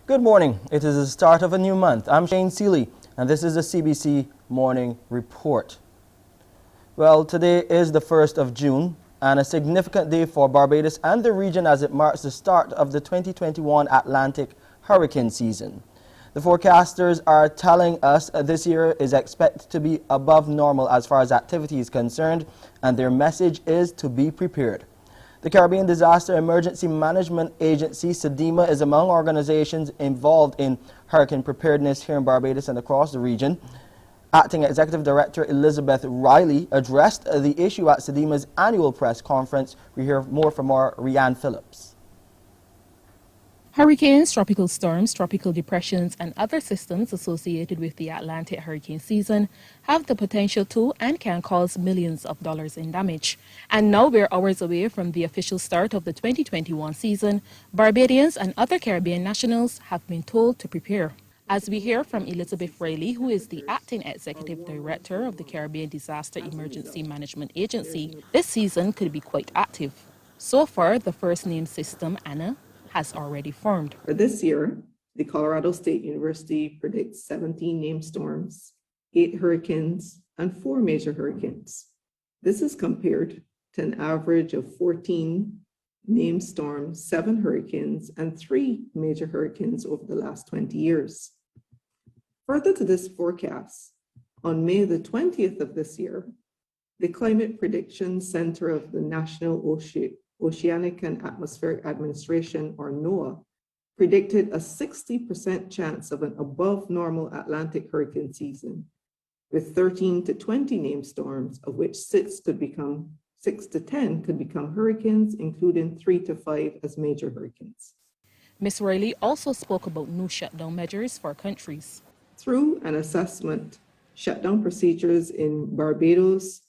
Good morning. It is the start of a new month. I'm Shane Seeley, and this is the CBC Morning Report. Well, today is the 1st of June, and a significant day for Barbados and the region as it marks the start of the 2021 Atlantic hurricane season. The forecasters are telling us this year is expected to be above normal as far as activity is concerned, and their message is to be prepared. The Caribbean Disaster Emergency Management Agency, SEDEMA, is among organizations involved in hurricane preparedness here in Barbados and across the region. Acting Executive Director Elizabeth Riley addressed the issue at SEDEMA's annual press conference. We hear more from our Rianne Phillips. Hurricanes, tropical storms, tropical depressions, and other systems associated with the Atlantic hurricane season have the potential to and can cause millions of dollars in damage. And now we're hours away from the official start of the 2021 season. Barbadians and other Caribbean nationals have been told to prepare. As we hear from Elizabeth Riley, who is the Acting Executive Director of the Caribbean Disaster Emergency Management Agency, this season could be quite active. So far, the first name system, Anna, has already formed. For this year, the Colorado State University predicts 17 named storms, 8 hurricanes, and 4 major hurricanes. This is compared to an average of 14 named storms, 7 hurricanes, and 3 major hurricanes over the last 20 years. Further to this forecast, on May the 20th of this year, the Climate Prediction Center of the National Oceanic and Atmospheric Administration, or NOAA, predicted a 60% chance of an above normal Atlantic hurricane season, with 13 to 20 named storms, of which 6 to 10 could become hurricanes, including 3 to 5 as major hurricanes. Ms. Riley also spoke about new shutdown measures for countries. Through an assessment, shutdown procedures in Barbados,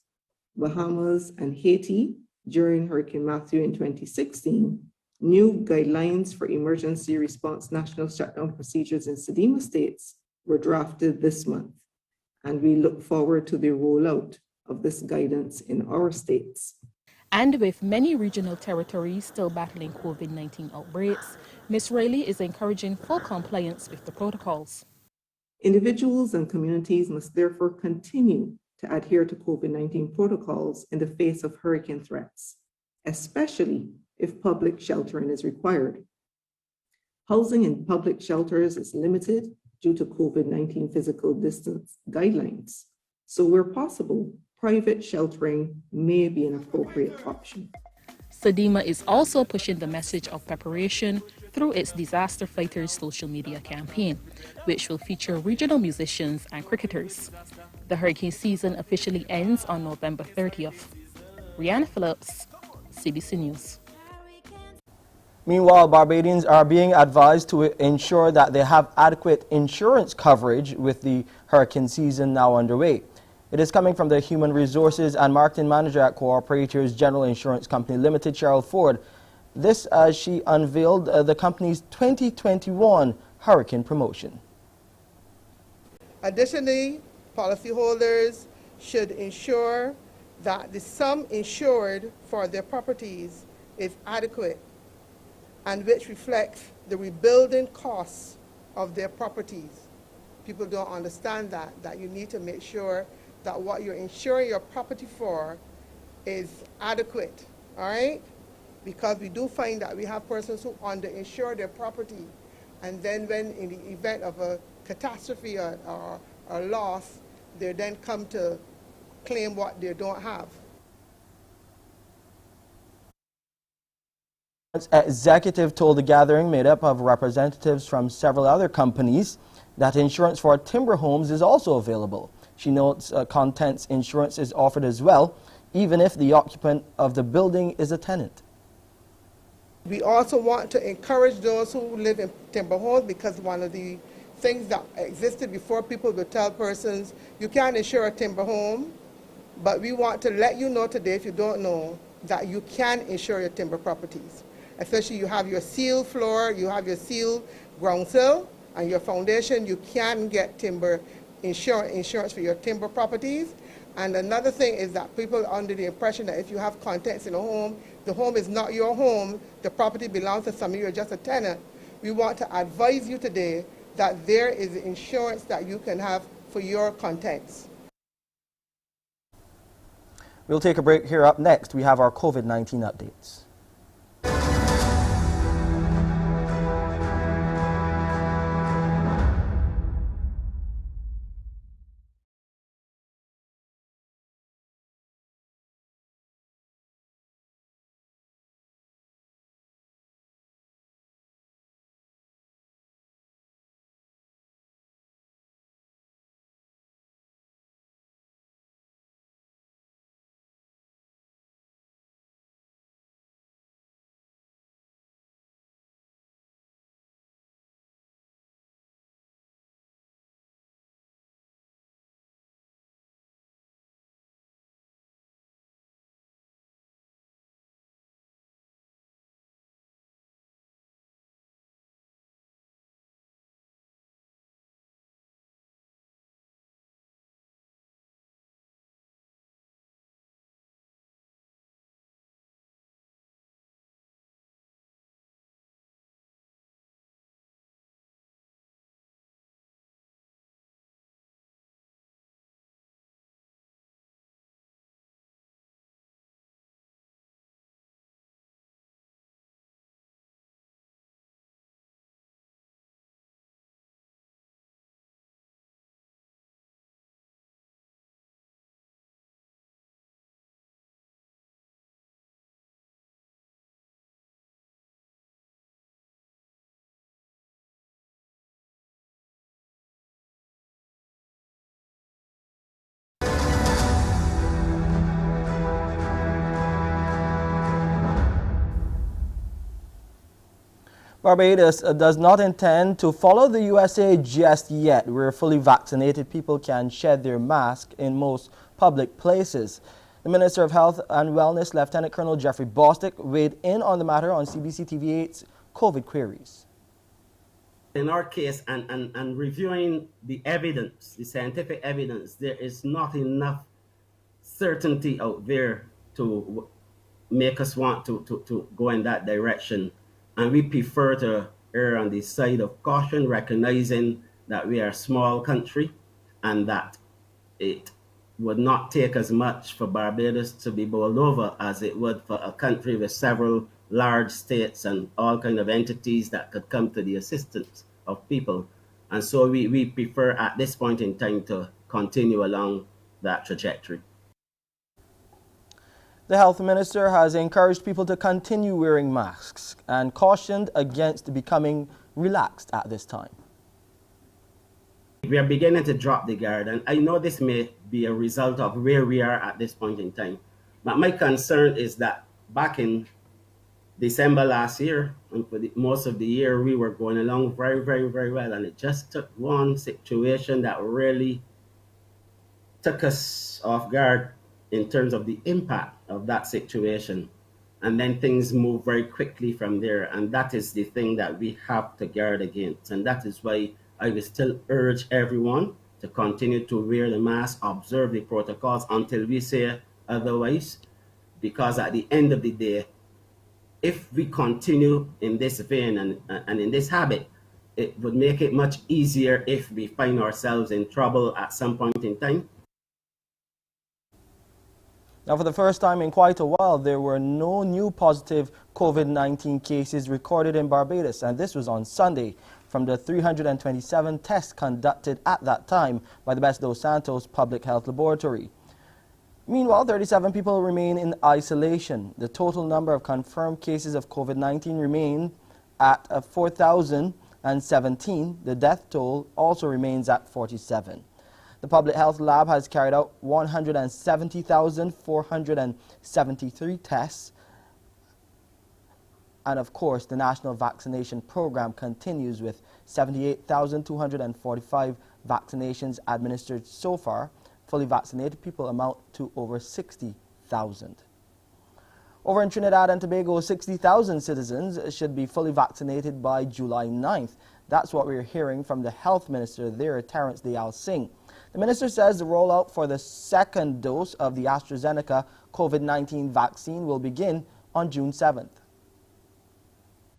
Bahamas, and Haiti during Hurricane Matthew in 2016, new guidelines for emergency response national shutdown procedures in SEDEMA states were drafted this month, and we look forward to the rollout of this guidance in our states. And with many regional territories still battling COVID-19 outbreaks, Ms. Riley is encouraging full compliance with the protocols. Individuals and communities must therefore continue to adhere to COVID-19 protocols in the face of hurricane threats, especially if public sheltering is required. Housing in public shelters is limited due to COVID-19 physical distance guidelines, so where possible, private sheltering may be an appropriate option. SEDEMA is also pushing the message of preparation through its Disaster Fighters social media campaign, which will feature regional musicians and cricketers. The hurricane season officially ends on November 30th. Rianne Phillips, CBC News. Meanwhile, Barbadians are being advised to ensure that they have adequate insurance coverage with the hurricane season now underway. It is coming from the Human Resources and Marketing Manager at Cooperators General Insurance Company Limited, Cheryl Ford. This as she unveiled the company's 2021 hurricane promotion. Additionally, policyholders should ensure that the sum insured for their properties is adequate and which reflects the rebuilding costs of their properties. People don't understand that you need to make sure that what you're insuring your property for is adequate, all right? Because we do find that we have persons who underinsure their property, and then when in the event of a catastrophe or loss, they then come to claim what they don't have. Executive told the gathering, made up of representatives from several other companies, that insurance for timber homes is also available. She notes contents insurance is offered as well, even if the occupant of the building is a tenant. We also want to encourage those who live in timber homes, because one of the things that existed before, people would tell persons, you can't insure a timber home, but we want to let you know today, if you don't know, that you can insure your timber properties. Especially you have your seal floor, you have your seal ground sill, and your foundation, you can get timber insurance for your timber properties. And another thing is that people are under the impression that if you have contents in a home, the home is not your home, the property belongs to somebody, you're just a tenant. we want to advise you today that there is insurance that you can have for your contents. We'll take a break here. Up next, we have our COVID-19 updates. Barbados does not intend to follow the USA just yet, where fully vaccinated people can shed their mask in most public places. The Minister of Health and Wellness, Lieutenant Colonel Jeffrey Bostick, weighed in on the matter on CBC TV8's COVID Queries. In our case, and reviewing the evidence, the scientific evidence, there is not enough certainty out there to make us want to go in that direction. And we prefer to err on the side of caution, recognizing that we are a small country and that it would not take as much for Barbados to be bowled over as it would for a country with several large states and all kind of entities that could come to the assistance of people. And so we prefer at this point in time to continue along that trajectory. The health minister has encouraged people to continue wearing masks and cautioned against becoming relaxed at this time. We are beginning to drop the guard, and I know this may be a result of where we are at this point in time. But my concern is that back in December last year, and for most of the year, we were going along very, very, very well. And it just took one situation that really took us off guard in terms of the impact of that situation. And then things move very quickly from there. And that is the thing that we have to guard against. And that is why I will still urge everyone to continue to wear the mask, observe the protocols until we say otherwise. Because at the end of the day, if we continue in this vein and in this habit, it would make it much easier if we find ourselves in trouble at some point in time. Now, for the first time in quite a while, there were no new positive COVID-19 cases recorded in Barbados, and this was on Sunday from the 327 tests conducted at that time by the Best Dos Santos Public Health Laboratory. Meanwhile, 37 people remain in isolation. The total number of confirmed cases of COVID-19 remained at 4,017. The death toll also remains at 47. The Public Health Lab has carried out 170,473 tests. And of course, the National Vaccination Program continues with 78,245 vaccinations administered so far. Fully vaccinated people amount to over 60,000. Over in Trinidad and Tobago, 60,000 citizens should be fully vaccinated by July 9th. That's what we're hearing from the health minister there, Terrence Dayal Singh. The minister says the rollout for the second dose of the AstraZeneca COVID-19 vaccine will begin on June 7th.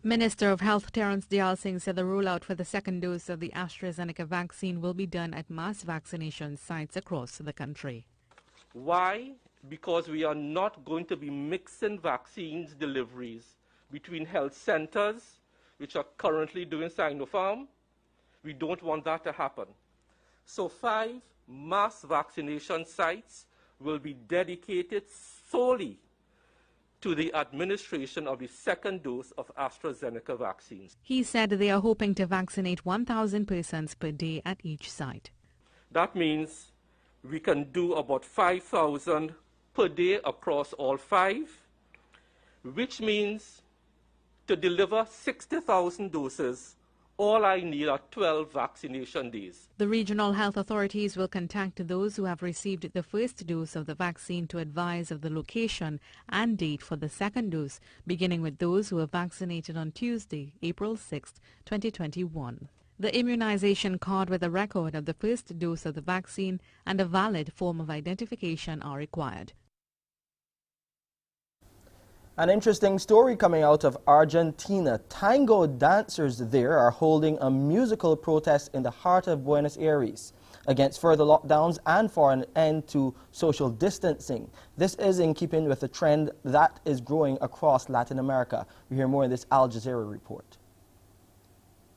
Minister of Health Terence Dayal Singh said the rollout for the second dose of the AstraZeneca vaccine will be done at mass vaccination sites across the country. Why? Because we are not going to be mixing vaccines deliveries between health centers, which are currently doing Sinopharm. We don't want that to happen. So 5 mass vaccination sites will be dedicated solely to the administration of the second dose of AstraZeneca vaccines. He said they are hoping to vaccinate 1,000 persons per day at each site. That means we can do about 5,000 per day across all 5, which means to deliver 60,000 doses, all I need are 12 vaccination days. The regional health authorities will contact those who have received the first dose of the vaccine to advise of the location and date for the second dose, beginning with those who were vaccinated on Tuesday, April 6, 2021. The immunization card with a record of the first dose of the vaccine and a valid form of identification are required. An interesting story coming out of Argentina. Tango dancers there are holding a musical protest in the heart of Buenos Aires against further lockdowns and for an end to social distancing. This is in keeping with the trend that is growing across Latin America. We hear more in this Al Jazeera report.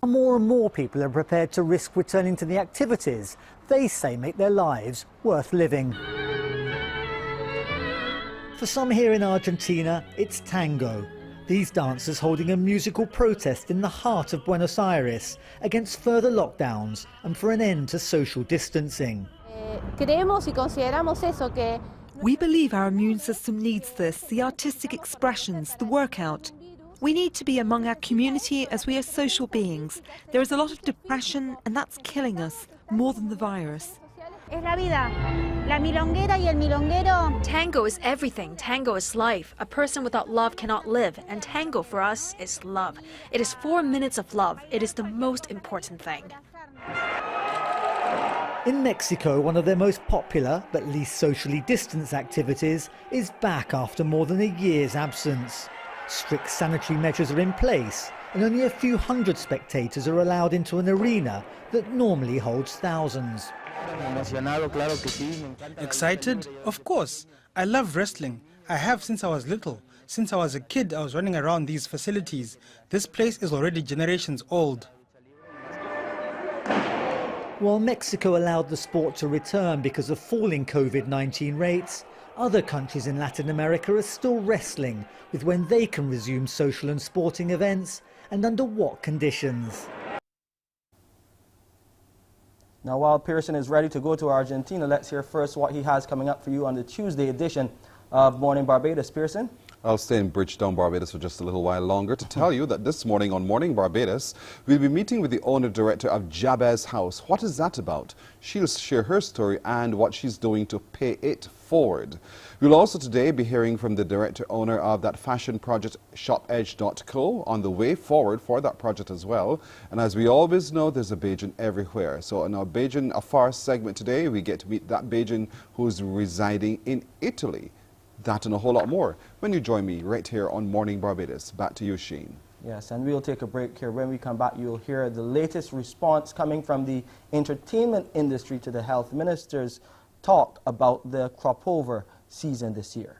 More and more people are prepared to risk returning to the activities they say make their lives worth living. For some here in Argentina, it's tango. These dancers holding a musical protest in the heart of Buenos Aires against further lockdowns and for an end to social distancing. We believe our immune system needs this, the artistic expressions, the workout. We need to be among our community as we are social beings. There is a lot of depression and that's killing us more than the virus. Tango is everything. Tango is life. A person without love cannot live. And tango for us is love. It is 4 minutes of love. It is the most important thing. In Mexico, one of their most popular but least socially distanced activities is back after more than a year's absence. Strict sanitary measures are in place and only a few hundred spectators are allowed into an arena that normally holds thousands. Excited? Of course. I love wrestling. I have since I was little. Since I was a kid, I was running around these facilities. This place is already generations old. While Mexico allowed the sport to return because of falling COVID-19 rates, other countries in Latin America are still wrestling with when they can resume social and sporting events and under what conditions. Now, while Pearson is ready to go to Argentina, let's hear first what he has coming up for you on the Tuesday edition of Morning Barbados. Pearson? I'll stay in Bridgetown, Barbados for just a little while longer to tell you that this morning on Morning Barbados, we'll be meeting with the owner-director of Jabez House. What is that about? She'll share her story and what she's doing to pay it forward. We'll also today be hearing from the director-owner of that fashion project, ShopEdge.co, on the way forward for that project as well. And as we always know, there's a Bajan everywhere. So in our Bajan Afar segment today, we get to meet that Bajan who's residing in Italy. That and a whole lot more when you join me right here on Morning Barbados. Back to you, Sheen. Yes, and we'll take a break here. When we come back, you'll hear the latest response coming from the entertainment industry to the health minister's talk about the crop over season this year.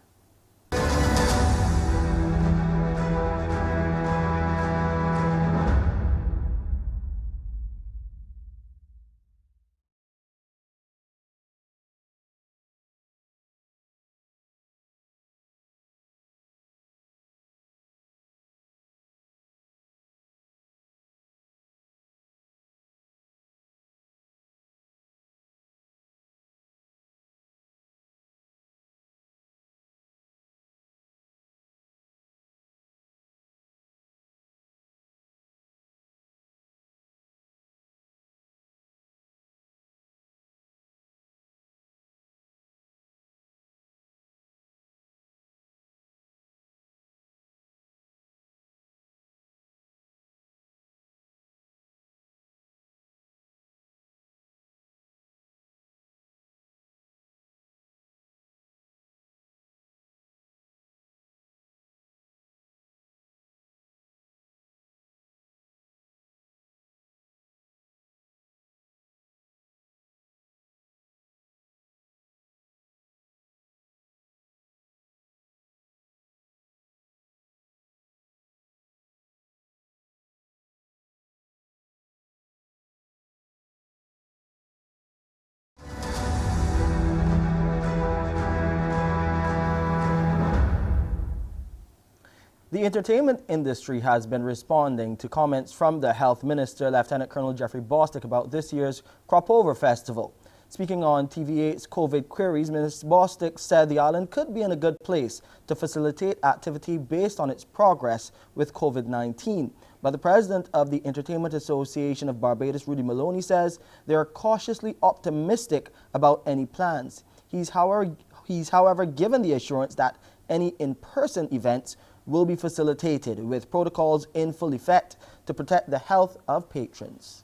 The entertainment industry has been responding to comments from the Health Minister, Lieutenant Colonel Jeffrey Bostic, about this year's Cropover Festival. Speaking on TV8's COVID Queries, Minister Bostic said the island could be in a good place to facilitate activity based on its progress with COVID-19. But the president of the Entertainment Association of Barbados, Rudy Maloney, says they are cautiously optimistic about any plans. He's however given the assurance that any in-person events will be facilitated with protocols in full effect to protect the health of patrons.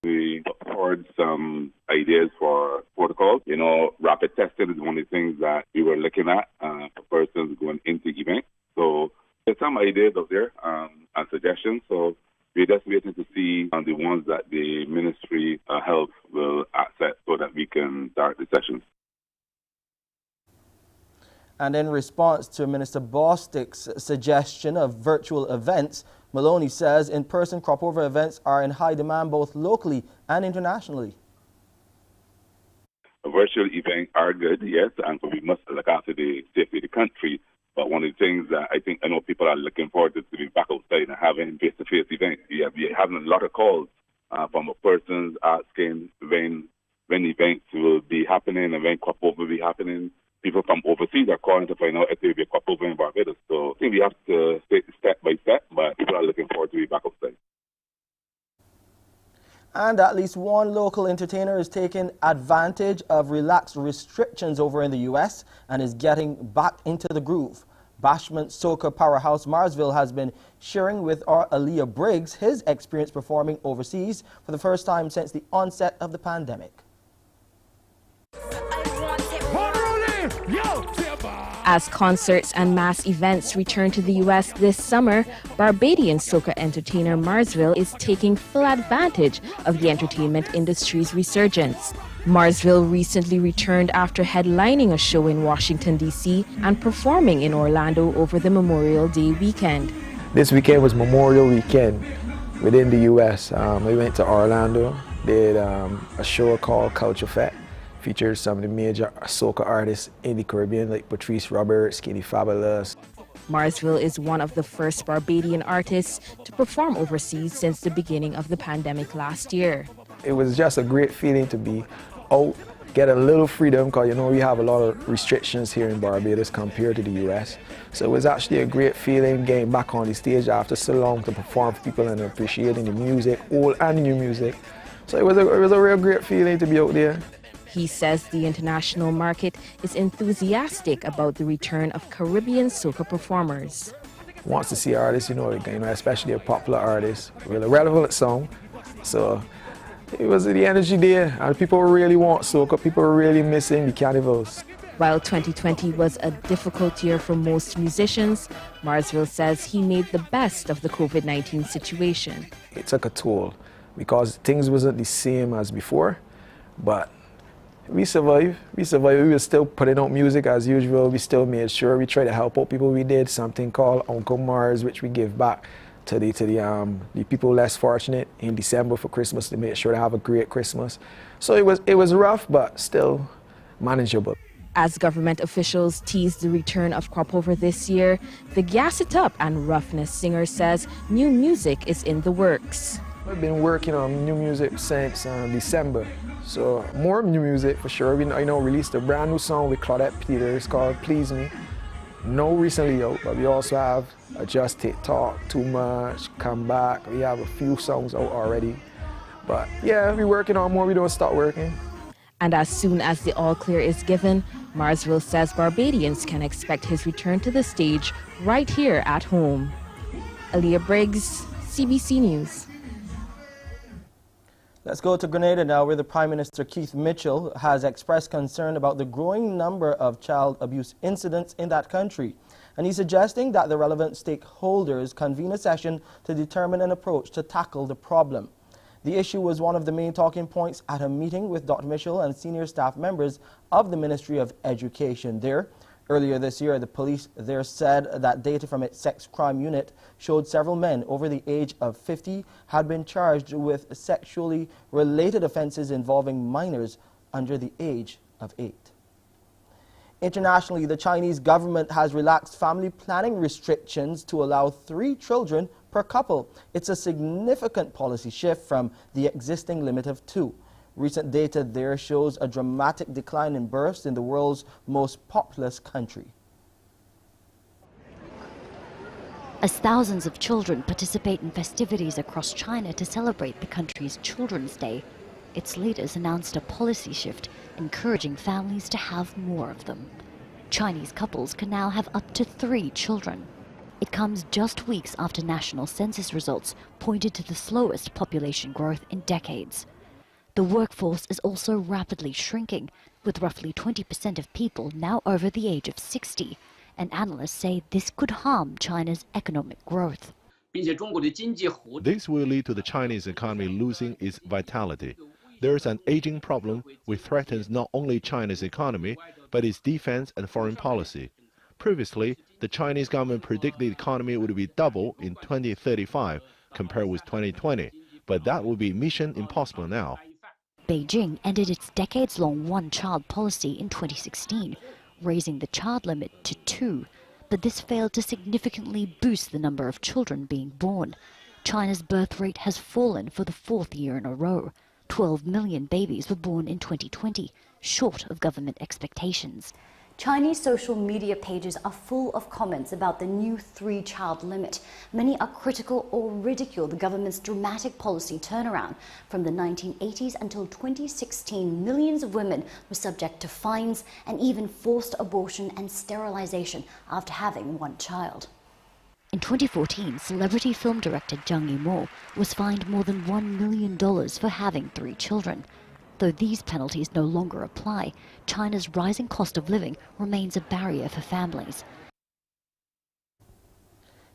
We put forward some ideas for protocols. You know, rapid testing is one of the things that we were looking at for persons going into events. So there's some ideas out there and suggestions. So we're just waiting to see the ones that the Ministry of Health will accept so that we can start the sessions. And in response to Minister Bostic's suggestion of virtual events, Maloney says in-person cropover events are in high demand both locally and internationally. Virtual events are good, yes, and we must look after the safety of the country. But one of the things that I know people are looking forward to be back outside and having face-to-face events. We're having a lot of calls from persons asking when events will be happening and when cropover will be happening. People from overseas are calling to find out if there will be a cropover in Barbados. So I think we have to take step by step, but people are looking forward to be back outside. And at least one local entertainer is taking advantage of relaxed restrictions over in the U.S. and is getting back into the groove. Bashment soca powerhouse Marsville has been sharing with our Aaliyah Briggs his experience performing overseas for the first time since the onset of the pandemic. As concerts and mass events return to the U.S. this summer, Barbadian soca entertainer Marsville is taking full advantage of the entertainment industry's resurgence. Marsville recently returned after headlining a show in Washington, D.C. and performing in Orlando over the Memorial Day weekend. This weekend was Memorial Weekend within the U.S. We went to Orlando, did a show called Culture Fest. Featured some of the major soca artists in the Caribbean like Patrice Roberts, Skinny Fabulous. Marsville is one of the first Barbadian artists to perform overseas since the beginning of the pandemic last year. It was just a great feeling to be out, get a little freedom, because you know we have a lot of restrictions here in Barbados compared to the US. So it was actually a great feeling getting back on the stage after so long to perform for people and appreciating the music, old and new music. So it was a real great feeling to be out there. He says the international market is enthusiastic about the return of Caribbean soca performers. Wants to see artists, especially a popular artist, with a relevant song. So it was the energy there, and people really want soca. People are really missing the carnivals. While 2020 was a difficult year for most musicians, Marsville says he made the best of the COVID-19 situation. It took a toll because things wasn't the same as before, but we survived. We were still putting out music as usual. We still made sure we tried to help out people. We did something called Uncle Mars, which we give back to the people less fortunate in December for Christmas to make sure they have a great Christmas. So it was rough, but still manageable. As government officials tease the return of cropover this year, the Gas It Up and Roughness singer says new music is in the works. I've been working on new music since December, so more new music for sure. I released a brand new song with Claudette Peters called Please Me. No recently out, but we also have Just Take Talk, Too Much, Come Back. We have a few songs out already. But yeah, we're working on more, we don't stop working. And as soon as the all clear is given, Marsville says Barbadians can expect his return to the stage right here at home. Aaliyah Briggs, CBC News. Let's go to Grenada now, where the Prime Minister Keith Mitchell has expressed concern about the growing number of child abuse incidents in that country. And he's suggesting that the relevant stakeholders convene a session to determine an approach to tackle the problem. The issue was one of the main talking points at a meeting with Dr. Mitchell and senior staff members of the Ministry of Education there. Earlier this year, the police there said that data from its sex crime unit showed several men over the age of 50 had been charged with sexually related offenses involving minors under the age of 8. Internationally, the Chinese government has relaxed family planning restrictions to allow 3 children per couple. It's a significant policy shift from the existing limit of 2. Recent data there shows a dramatic decline in births in the world's most populous country. As thousands of children participate in festivities across China to celebrate the country's Children's Day, its leaders announced a policy shift encouraging families to have more of them. Chinese couples can now have up to 3 children. It comes just weeks after national census results pointed to the slowest population growth in decades. The workforce is also rapidly shrinking, with roughly 20% of people now over the age of 60, and analysts say this could harm China's economic growth. This will lead to the Chinese economy losing its vitality. There is an aging problem which threatens not only China's economy, but its defense and foreign policy. Previously, the Chinese government predicted the economy would be double in 2035 compared with 2020, but that would be mission impossible now. Beijing ended its decades-long one-child policy in 2016, raising the child limit to 2, but this failed to significantly boost the number of children being born. China's birth rate has fallen for the 4th year in a row. 12 million babies were born in 2020, short of government expectations. Chinese social media pages are full of comments about the new 3-child limit. Many are critical or ridicule the government's dramatic policy turnaround. From the 1980s until 2016, millions of women were subject to fines and even forced abortion and sterilization after having 1 child. In 2014, celebrity film director Zhang Yimou was fined more than $1 million for having 3 children. Though these penalties no longer apply, China's rising cost of living remains a barrier for families.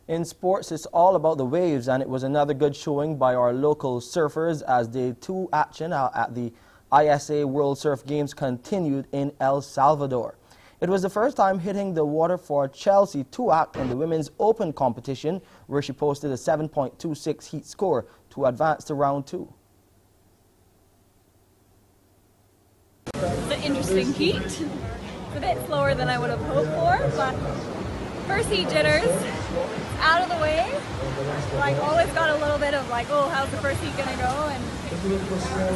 In sports, it's all about the waves, and it was another good showing by our local surfers as Day 2 action at the ISA World Surf Games continued in El Salvador. It was the first time hitting the water for Chelsea Tuak in the women's open competition, where she posted a 7.26 heat score to advance to round 2. It's an interesting heat. It's a bit slower than I would have hoped for, but first heat jitters, out of the way. Like, always got a little bit of like, oh, how's the first heat gonna go? And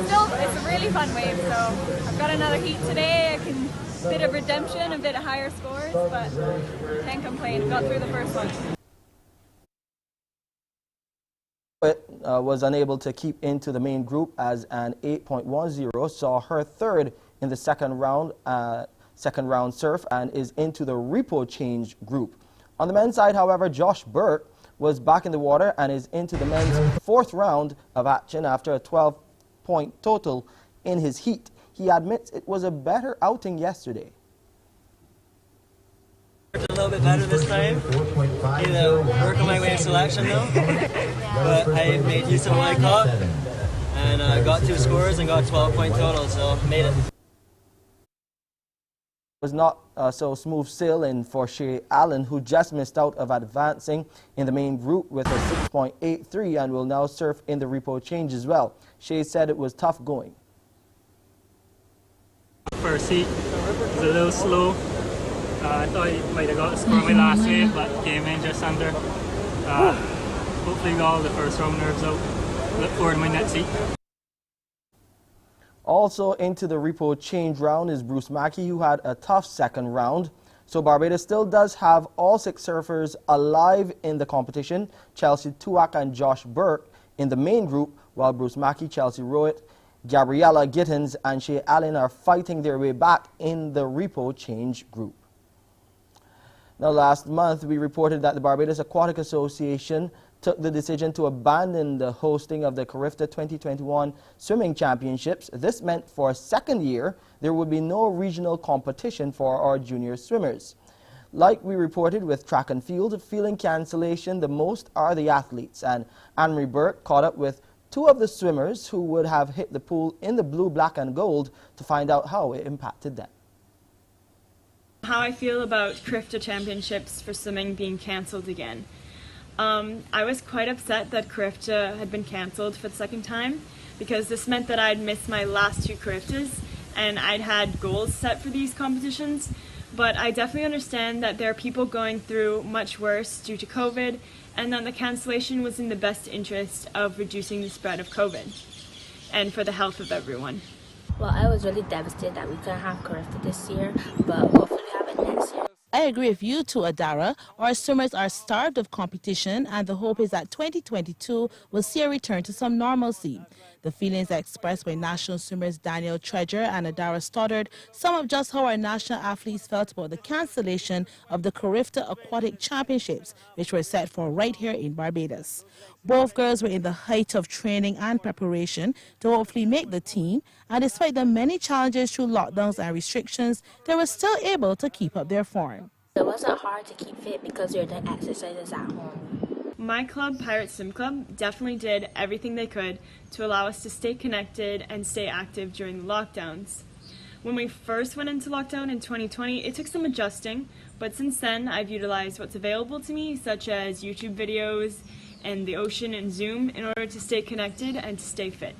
still, it's a really fun wave. So I've got another heat today. I can bit of redemption, a bit of higher scores, but can't complain. Got through the first one. But was unable to keep into the main group as an 8.10 saw her third in the second round surf and is into the repo change group. On the men's side, however, Josh Burke was back in the water and is into the men's 4th round of action after a 12-point total in his heat. He admits it was a better outing yesterday. A little bit better this time. Need to work on my wave selection though. But I made use of what I caught and got 2 scores and got a 12-point total, so made it. Was not so smooth sailing for Shea Allen, who just missed out of advancing in the main group with a 6.83 and will now surf in the repo change as well. Shea said it was tough going. First heat was a little slow. I thought he might have got a score my last wave, but came in just under. Hopefully got all the first round nerves out. Look forward to my next heat. Also into the repo change round is Bruce Mackey, who had a tough second round. So Barbados still does have all 6 surfers alive in the competition. Chelsea Tuak and Josh Burke in the main group, while Bruce Mackey, Chelsea Rowett, Gabriella Gittins and Shea Allen are fighting their way back in the repo change group. Now, last month we reported that the Barbados Aquatic Association took the decision to abandon the hosting of the Carifta 2021 Swimming Championships. This meant for a second year there would be no regional competition for our junior swimmers. Like we reported with track and field, feeling cancellation the most are the athletes, and Anne-Marie Burke caught up with 2 of the swimmers who would have hit the pool in the blue, black and gold to find out how it impacted them. How I feel about Carifta Championships for swimming being cancelled again. I was quite upset that Carifta had been cancelled for the second time, because this meant that I'd missed my last 2 Cariftas and I'd had goals set for these competitions. But I definitely understand that there are people going through much worse due to COVID, and that the cancellation was in the best interest of reducing the spread of COVID and for the health of everyone. Well, I was really devastated that we couldn't have Carifta this year, but hopefully we have it next year. I agree with you too, Adara. Our swimmers are starved of competition, and the hope is that 2022 will see a return to some normalcy. The feelings expressed by national swimmers Daniel Treasure and Adara Stoddard sum up just how our national athletes felt about the cancellation of the Carifta Aquatic Championships, which were set for right here in Barbados. Both girls were in the height of training and preparation to hopefully make the team, and despite the many challenges through lockdowns and restrictions, they were still able to keep up their form. It wasn't hard to keep fit because we were doing exercises at home. My club, Pirate Swim Club, definitely did everything they could to allow us to stay connected and stay active during the lockdowns. When we first went into lockdown in 2020, it took some adjusting, but since then I've utilized what's available to me, such as YouTube videos and the ocean and Zoom, in order to stay connected and to stay fit.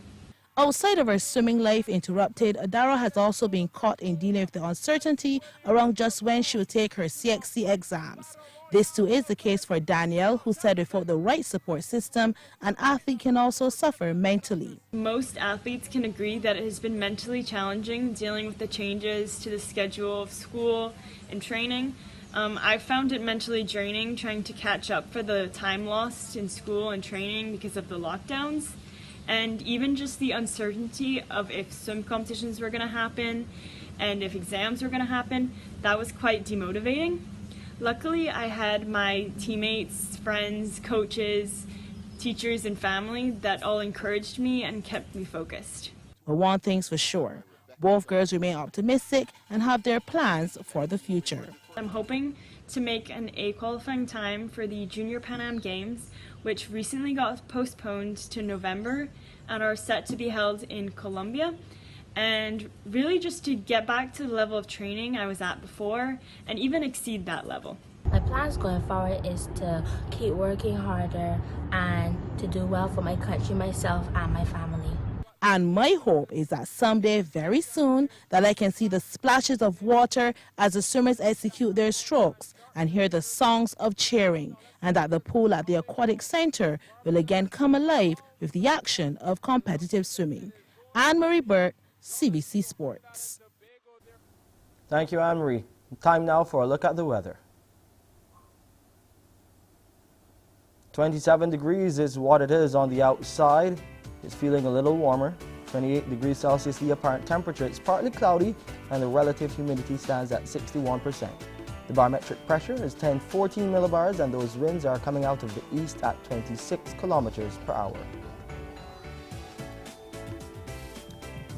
Outside of her swimming life interrupted, Adara has also been caught in dealing with the uncertainty around just when she will take her CXC exams. This too is the case for Danielle, who said without the right support system, an athlete can also suffer mentally. Most athletes can agree that it has been mentally challenging dealing with the changes to the schedule of school and training. I found it mentally draining trying to catch up for the time lost in school and training because of the lockdowns. And even just the uncertainty of if swim competitions were going to happen and if exams were going to happen, that was quite demotivating. Luckily, I had my teammates, friends, coaches, teachers, and family that all encouraged me and kept me focused. But one thing's for sure, both girls remain optimistic and have their plans for the future. I'm hoping to make an A qualifying time for the Junior Pan Am Games, which recently got postponed to November and are set to be held in Colombia. And really just to get back to the level of training I was at before and even exceed that level. My plans going forward is to keep working harder and to do well for my country, myself, and my family. And my hope is that someday, very soon, that I can see the splashes of water as the swimmers execute their strokes and hear the songs of cheering, and that the pool at the Aquatic Center will again come alive with the action of competitive swimming. Anne-Marie Burt, CBC Sports. Thank you, Anne-Marie. Time now for a look at the weather. 27 degrees is what it is on the outside. It's feeling a little warmer. 28 degrees Celsius the apparent temperature. It's partly cloudy and the relative humidity stands at 61%. The barometric pressure is 1014 millibars and those winds are coming out of the east at 26 kilometers per hour.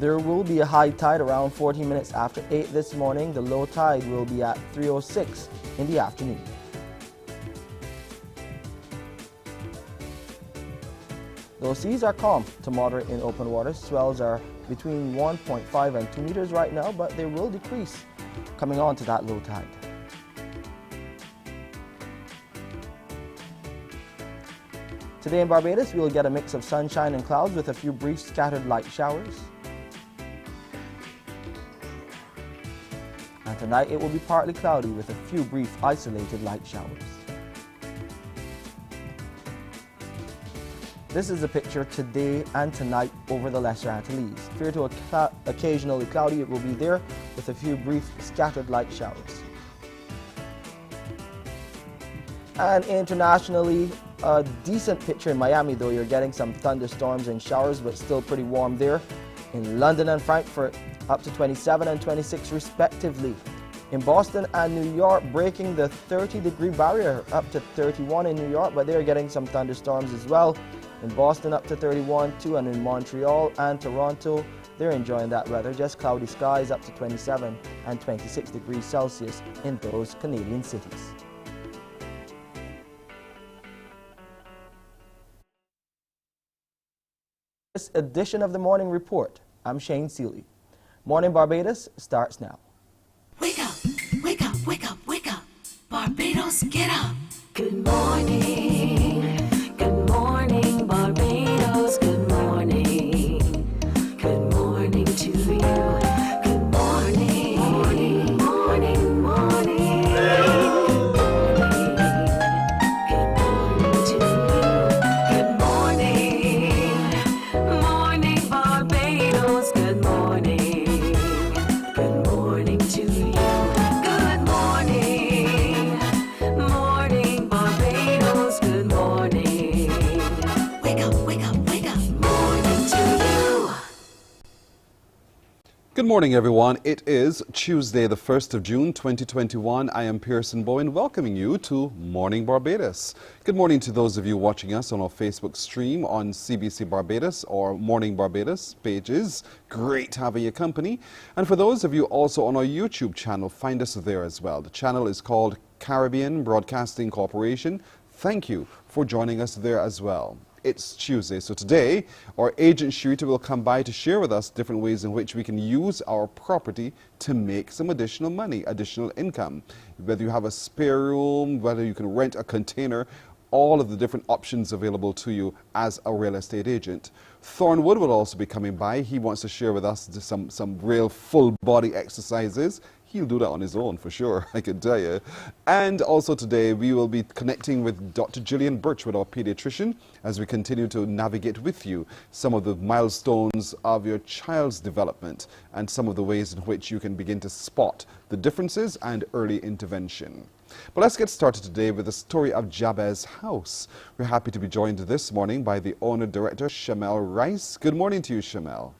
There will be a high tide around 14 minutes after 8 this morning. The low tide will be at 3:06 in the afternoon. Those seas are calm to moderate in open water. Swells are between 1.5 and 2 meters right now, but they will decrease coming on to that low tide. Today in Barbados, we will get a mix of sunshine and clouds with a few brief scattered light showers. And tonight it will be partly cloudy with a few brief isolated light showers. This is the picture today and tonight over the Lesser Antilles. Fair to occasionally cloudy, it will be there with a few brief scattered light showers. And internationally, a decent picture in Miami, though you're getting some thunderstorms and showers, but still pretty warm there. In London and Frankfurt, up to 27 and 26 respectively. In Boston and New York, breaking the 30-degree barrier, up to 31 in New York, but they're getting some thunderstorms as well. In Boston, up to 31 too, and in Montreal and Toronto, they're enjoying that weather. Just cloudy skies, up to 27 and 26 degrees Celsius in those Canadian cities. This edition of the Morning Report, I'm Shane Seeley. Morning Barbados starts now. Wake up, wake up, wake up, wake up. Barbados, get up. Good morning. Good morning, Barbados. Good morning. Good morning to you. Good morning. Morning, morning, morning. Good morning, everyone. It is Tuesday, the 1st of June, 2021. I am Pearson Bowen, welcoming you to Morning Barbados. Good morning to those of you watching us on our Facebook stream on CBC Barbados or Morning Barbados pages. Great having your company. And for those of you also on our YouTube channel, find us there as well. The channel is called Caribbean Broadcasting Corporation. Thank you for joining us there as well. It's Tuesday, so today our agent Sharita will come by to share with us different ways in which we can use our property to make some additional money, additional income. Whether you have a spare room, whether you can rent a container, all of the different options available to you as a real estate agent. Thornwood will also be coming by. He wants to share with us some real full body exercises. He'll do that on his own for sure, I can tell you. And also today we will be connecting with Dr. Gillian Birchwood, our pediatrician, as we continue to navigate with you some of the milestones of your child's development and some of the ways in which you can begin to spot the differences and early intervention. But let's get started today with the story of Jabez House. We're happy to be joined this morning by the owner-director, Shamel Rice. Good morning to you, Shamel.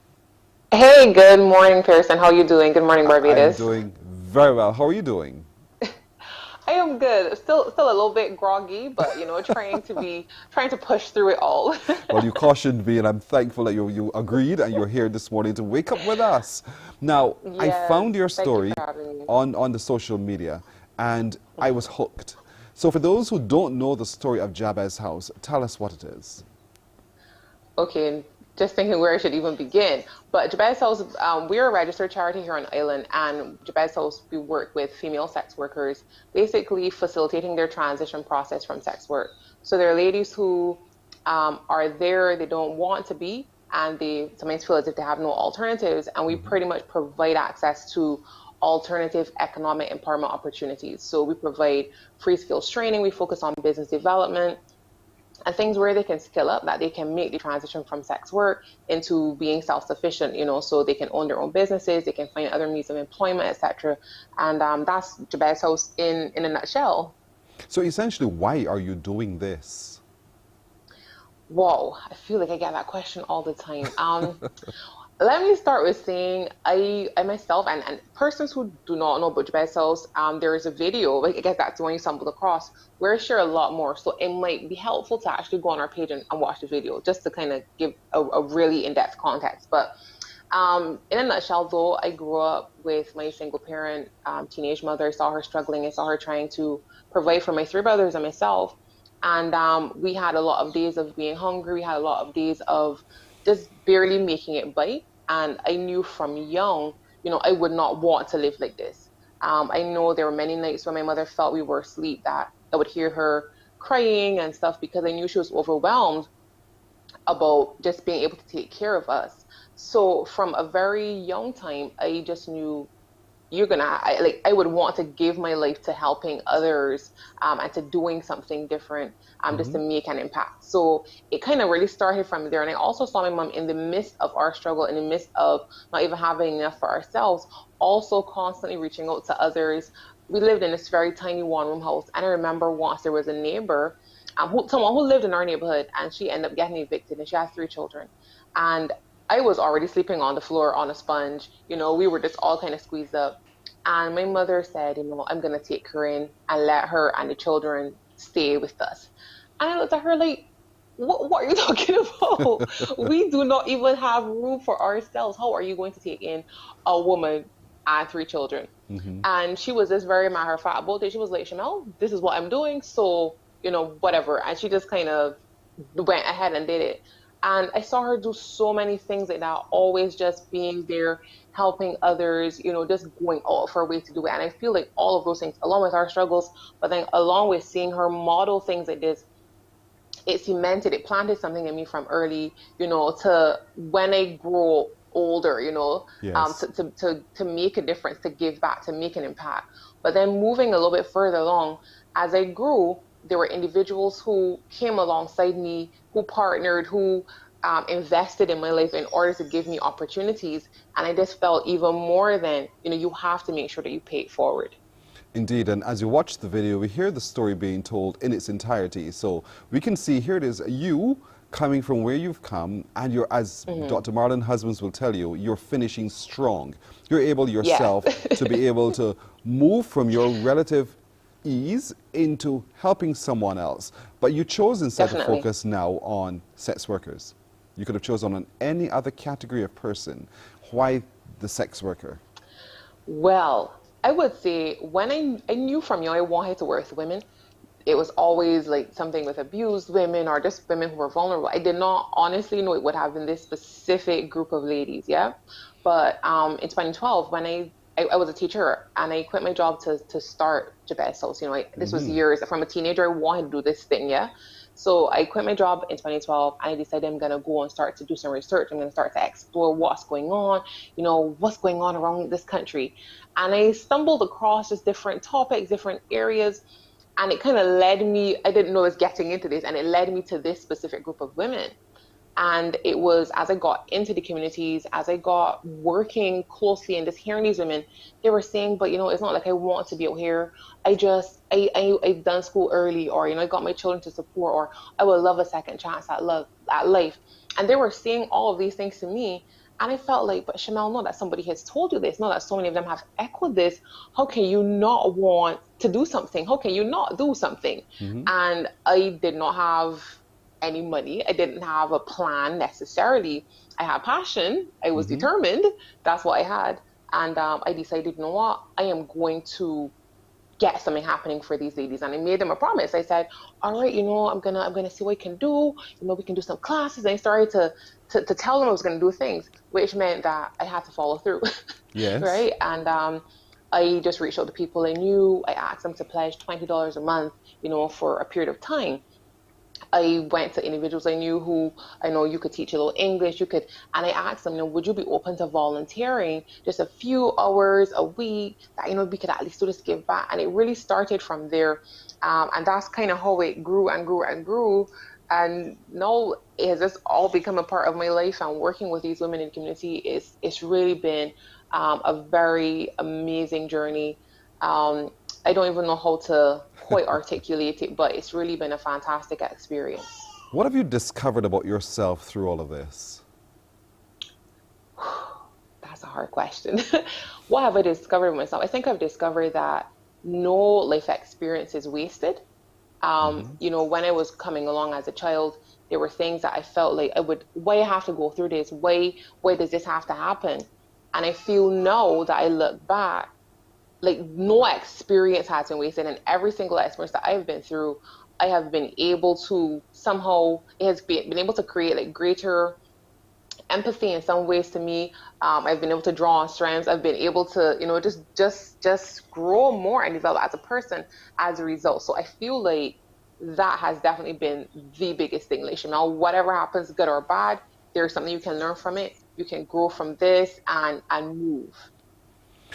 Hey, good morning, Pearson. How are you doing? Good morning, Barbados. I'm doing very well. How are you doing? I am good. Still a little bit groggy, but you know, trying to push through it all. Well, you cautioned me, and I'm thankful that you agreed and you're here this morning to wake up with us. Now, Yes, I found your thank you story for having me. on the social media, and I was hooked. So for those who don't know the story of Jabez House, tell us what it is. Okay, just thinking where I should even begin. But Jabez House, we're a registered charity here on island, and Jabez House, we work with female sex workers, basically facilitating their transition process from sex work. So there are ladies who are there, they don't want to be, and they sometimes feel as if they have no alternatives, and we pretty much provide access to alternative economic empowerment opportunities. So we provide free skills training, we focus on business development, and things where they can skill up, that they can make the transition from sex work into being self-sufficient, you know, so they can own their own businesses, they can find other means of employment, etc. And that's Jabez House in a nutshell. So essentially, why are you doing this? Wow, I feel like I get that question all the time. Let me start with saying I myself and persons who do not know about Jabez House, there is a video, I guess that's the one you stumbled across, where I share a lot more. So it might be helpful to actually go on our page and watch the video, just to kind of give a really in-depth context. But in a nutshell, though, I grew up with my single parent, teenage mother. I saw her struggling. I saw her trying to provide for my three brothers and myself. And we had a lot of days of being hungry. We had a lot of days of just barely making it by. And I knew from young, you know, I would not want to live like this. I know there were many nights when my mother felt we were asleep that I would hear her crying and stuff, because I knew she was overwhelmed about just being able to take care of us. So from a very young time, I just knew I would want to give my life to helping others and to doing something different just to make an impact. So it kind of really started from there. And I also saw my mom in the midst of our struggle, in the midst of not even having enough for ourselves, also constantly reaching out to others. We lived in this very tiny one-room house. And I remember once there was a neighbor, someone who lived in our neighborhood, and she ended up getting evicted, and she has 3 children. And I was already sleeping on the floor on a sponge. You know, we were just all kind of squeezed up. And my mother said, you know, I'm going to take her in and let her and the children stay with us. And I looked at her like, what are you talking about? We do not even have room for ourselves. How are you going to take in a woman and 3 children? And she was just very matter of fact about it. She was like, Shamel, this is what I'm doing. So, you know, whatever. And she just kind of went ahead and did it. And I saw her do so many things like that, always just being there, helping others, you know, just going out of her way to do it. And I feel like all of those things, along with our struggles, but then along with seeing her model things like this, it cemented, it planted something in me from early, you know, to when I grow older, you know, Yes. to make a difference, to give back, to make an impact. But then moving a little bit further along, as I grew, there were individuals who came alongside me, who partnered, who invested in my life in order to give me opportunities. And I just felt even more than, you know, you have to make sure that you pay it forward. Indeed, and as you watch the video, we hear the story being told in its entirety. So we can see here it is, you coming from where you've come, and you're, as Dr. Marlon Husbands will tell you, you're finishing strong. You're able yourself to be able to move from your relative ease into helping someone else. But you chose instead to focus now on sex workers. You could have chosen on any other category of person. Why the sex worker? Well, I would say when I knew from young I wanted to work with women. It was always like something with abused women or just women who were vulnerable. I did not honestly know it would have been this specific group of ladies, yeah? But in 2012, when I was a teacher and I quit my job to start Jabez House, you know, this was years from a teenager, I wanted to do this thing, yeah? So I quit my job in 2012 and I decided I'm going to go and start to do some research. I'm going to start to explore what's going on, you know, what's going on around this country. And I stumbled across just different topics, different areas. And it kind of led me, I didn't know I was getting into this, and it led me to this specific group of women. And it was as I got into the communities, as I got working closely and just hearing these women, they were saying, but you know, it's not like I want to be out here. I've done school early, or, you know, I got my children to support, or I would love a second chance at life. And they were saying all of these things to me. And I felt like, but Shamel, know that somebody has told you this, know that so many of them have echoed this. How can you not want to do something? How can you not do something? And I did not have any money. I didn't have a plan necessarily. I had passion. I was determined. That's what I had. And I decided, you know what? I am going to get something happening for these ladies. And I made them a promise. I said, all right, you know, I'm gonna see what I can do. You know, we can do some classes. And I started to tell them I was gonna do things, which meant that I had to follow through. Yes. Right. And I just reached out to people I knew. I asked them to pledge $20 a month, you know, for a period of time. I went to individuals I knew who I know you could teach a little English, and I asked them, you know, would you be open to volunteering just a few hours a week that, you know, we could at least do this, give back. And it really started from there. And that's kind of how it grew and grew and grew. And now it has just all become a part of my life, and working with these women in the community it's really been a very amazing journey. I don't even know how to quite articulate it, but it's really been a fantastic experience. What have you discovered about yourself through all of this? That's a hard question. What have I discovered myself? I think I've discovered that no life experience is wasted. You know, when I was coming along as a child, there were things that I felt like why I have to go through this? Why does this have to happen? And I feel now that I look back, like no experience has been wasted, and every single experience that I've been through, I have been able to somehow, it has been able to create like greater empathy in some ways to me. I've been able to draw on strengths. I've been able to, you know, just grow more and develop as a person as a result. So I feel like that has definitely been the biggest thing. Like, you know, whatever happens, good or bad, there's something you can learn from it. You can grow from this and move.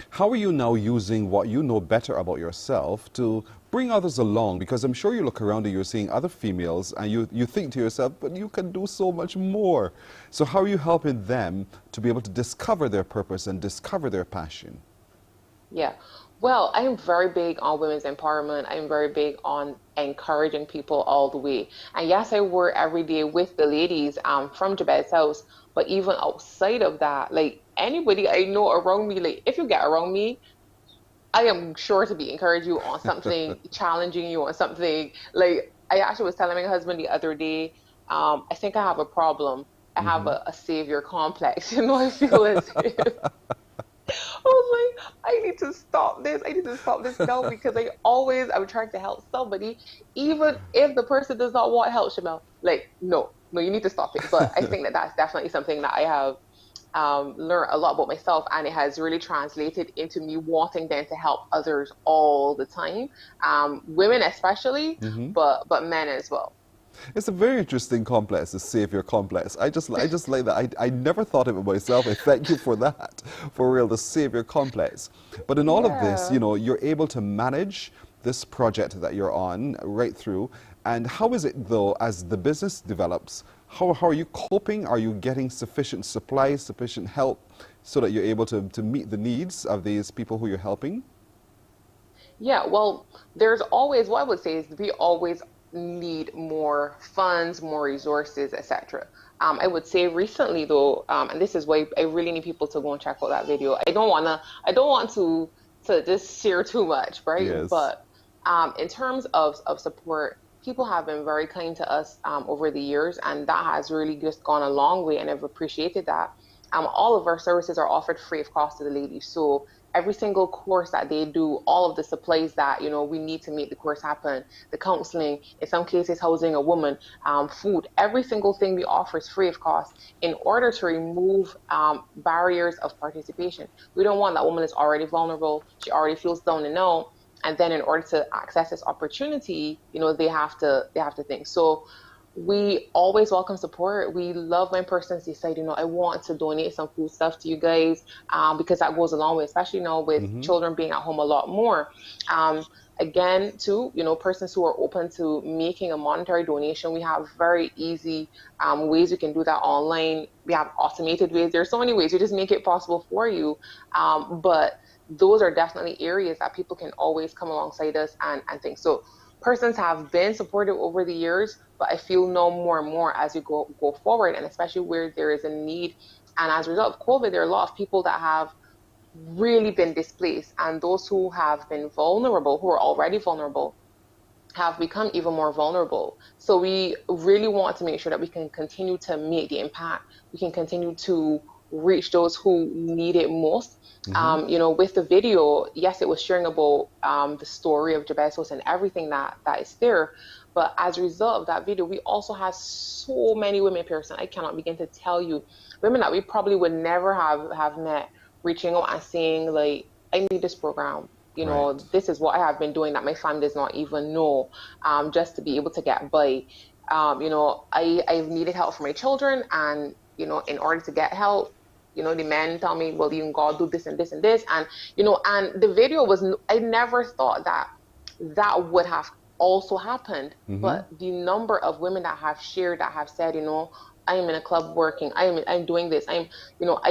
How are you now using what you know better about yourself to bring others along? Because I'm sure you look around and you're seeing other females and you think to yourself, but you can do so much more. So how are you helping them to be able to discover their purpose and discover their passion? Yeah. Well, I am very big on women's empowerment. I'm very big on encouraging people all the way. And yes, I work every day with the ladies from Jabez House, but even outside of that, like anybody I know around me, like if you get around me, I am sure to be encouraging you on something, challenging you on something. Like I actually was telling my husband the other day, I think I have a problem. I have a savior complex. You know, I feel as if I was like, I need to stop this. I need to stop this now, because I'm trying to help somebody, even if the person does not want help, Shamel. Like, no, you need to stop it. But I think that that's definitely something that I have learned a lot about myself, and it has really translated into me wanting then to help others all the time, women especially, but men as well. It's a very interesting complex, the savior complex. I just like that. I never thought of it myself. I thank you for that, for real, the savior complex. But in all of this, you know, you're able to manage this project that you're on right through. And how is it, though, as the business develops, how are you coping? Are you getting sufficient supplies, sufficient help, so that you're able to meet the needs of these people who you're helping? Yeah, well, there's always, what I would say is we always need more funds, more resources, etc. I would say recently though, and this is why I really need people to go and check out that video. I don't want to just share too much, right? Yes. But in terms of support, people have been very kind to us over the years, and that has really just gone a long way, and I've appreciated that. All of our services are offered free of cost to the ladies. So every single course that they do, all of the supplies that we need to make the course happen, the counseling, in some cases housing a woman, food, every single thing we offer is free of cost in order to remove barriers of participation. We don't want that woman is already vulnerable, she already feels down and out, and then in order to access this opportunity, they have to think. So we always welcome support. We love when persons decide, I want to donate some food stuff to you guys, because that goes a long way, especially now with children being at home a lot more. Again, too, persons who are open to making a monetary donation, we have very easy ways you can do that online. We have automated ways. There's so many ways. We just make it possible for you. But those are definitely areas that people can always come alongside us and think. So persons have been supportive over the years, but I feel no more and more as we go forward, and especially where there is a need. And as a result of COVID, there are a lot of people that have really been displaced, and those who have been vulnerable, who are already vulnerable, have become even more vulnerable. So we really want to make sure that we can continue to make the impact. We can continue to reach those who need it most. With the video, yes, it was sharing about the story of Jabez and everything that is there. But as a result of that video, we also have so many women, Pearson, I cannot begin to tell you, women that we probably would never have met, reaching out and saying, like, I need this program. This is what I have been doing that my family does not even know, just to be able to get by. I've needed help for my children, and, in order to get help, the men tell me, well, you can go do this and this and this. And, and the video was, I never thought that would have also happened. But the number of women that have shared, that have said, I am in a club working, I'm doing this, I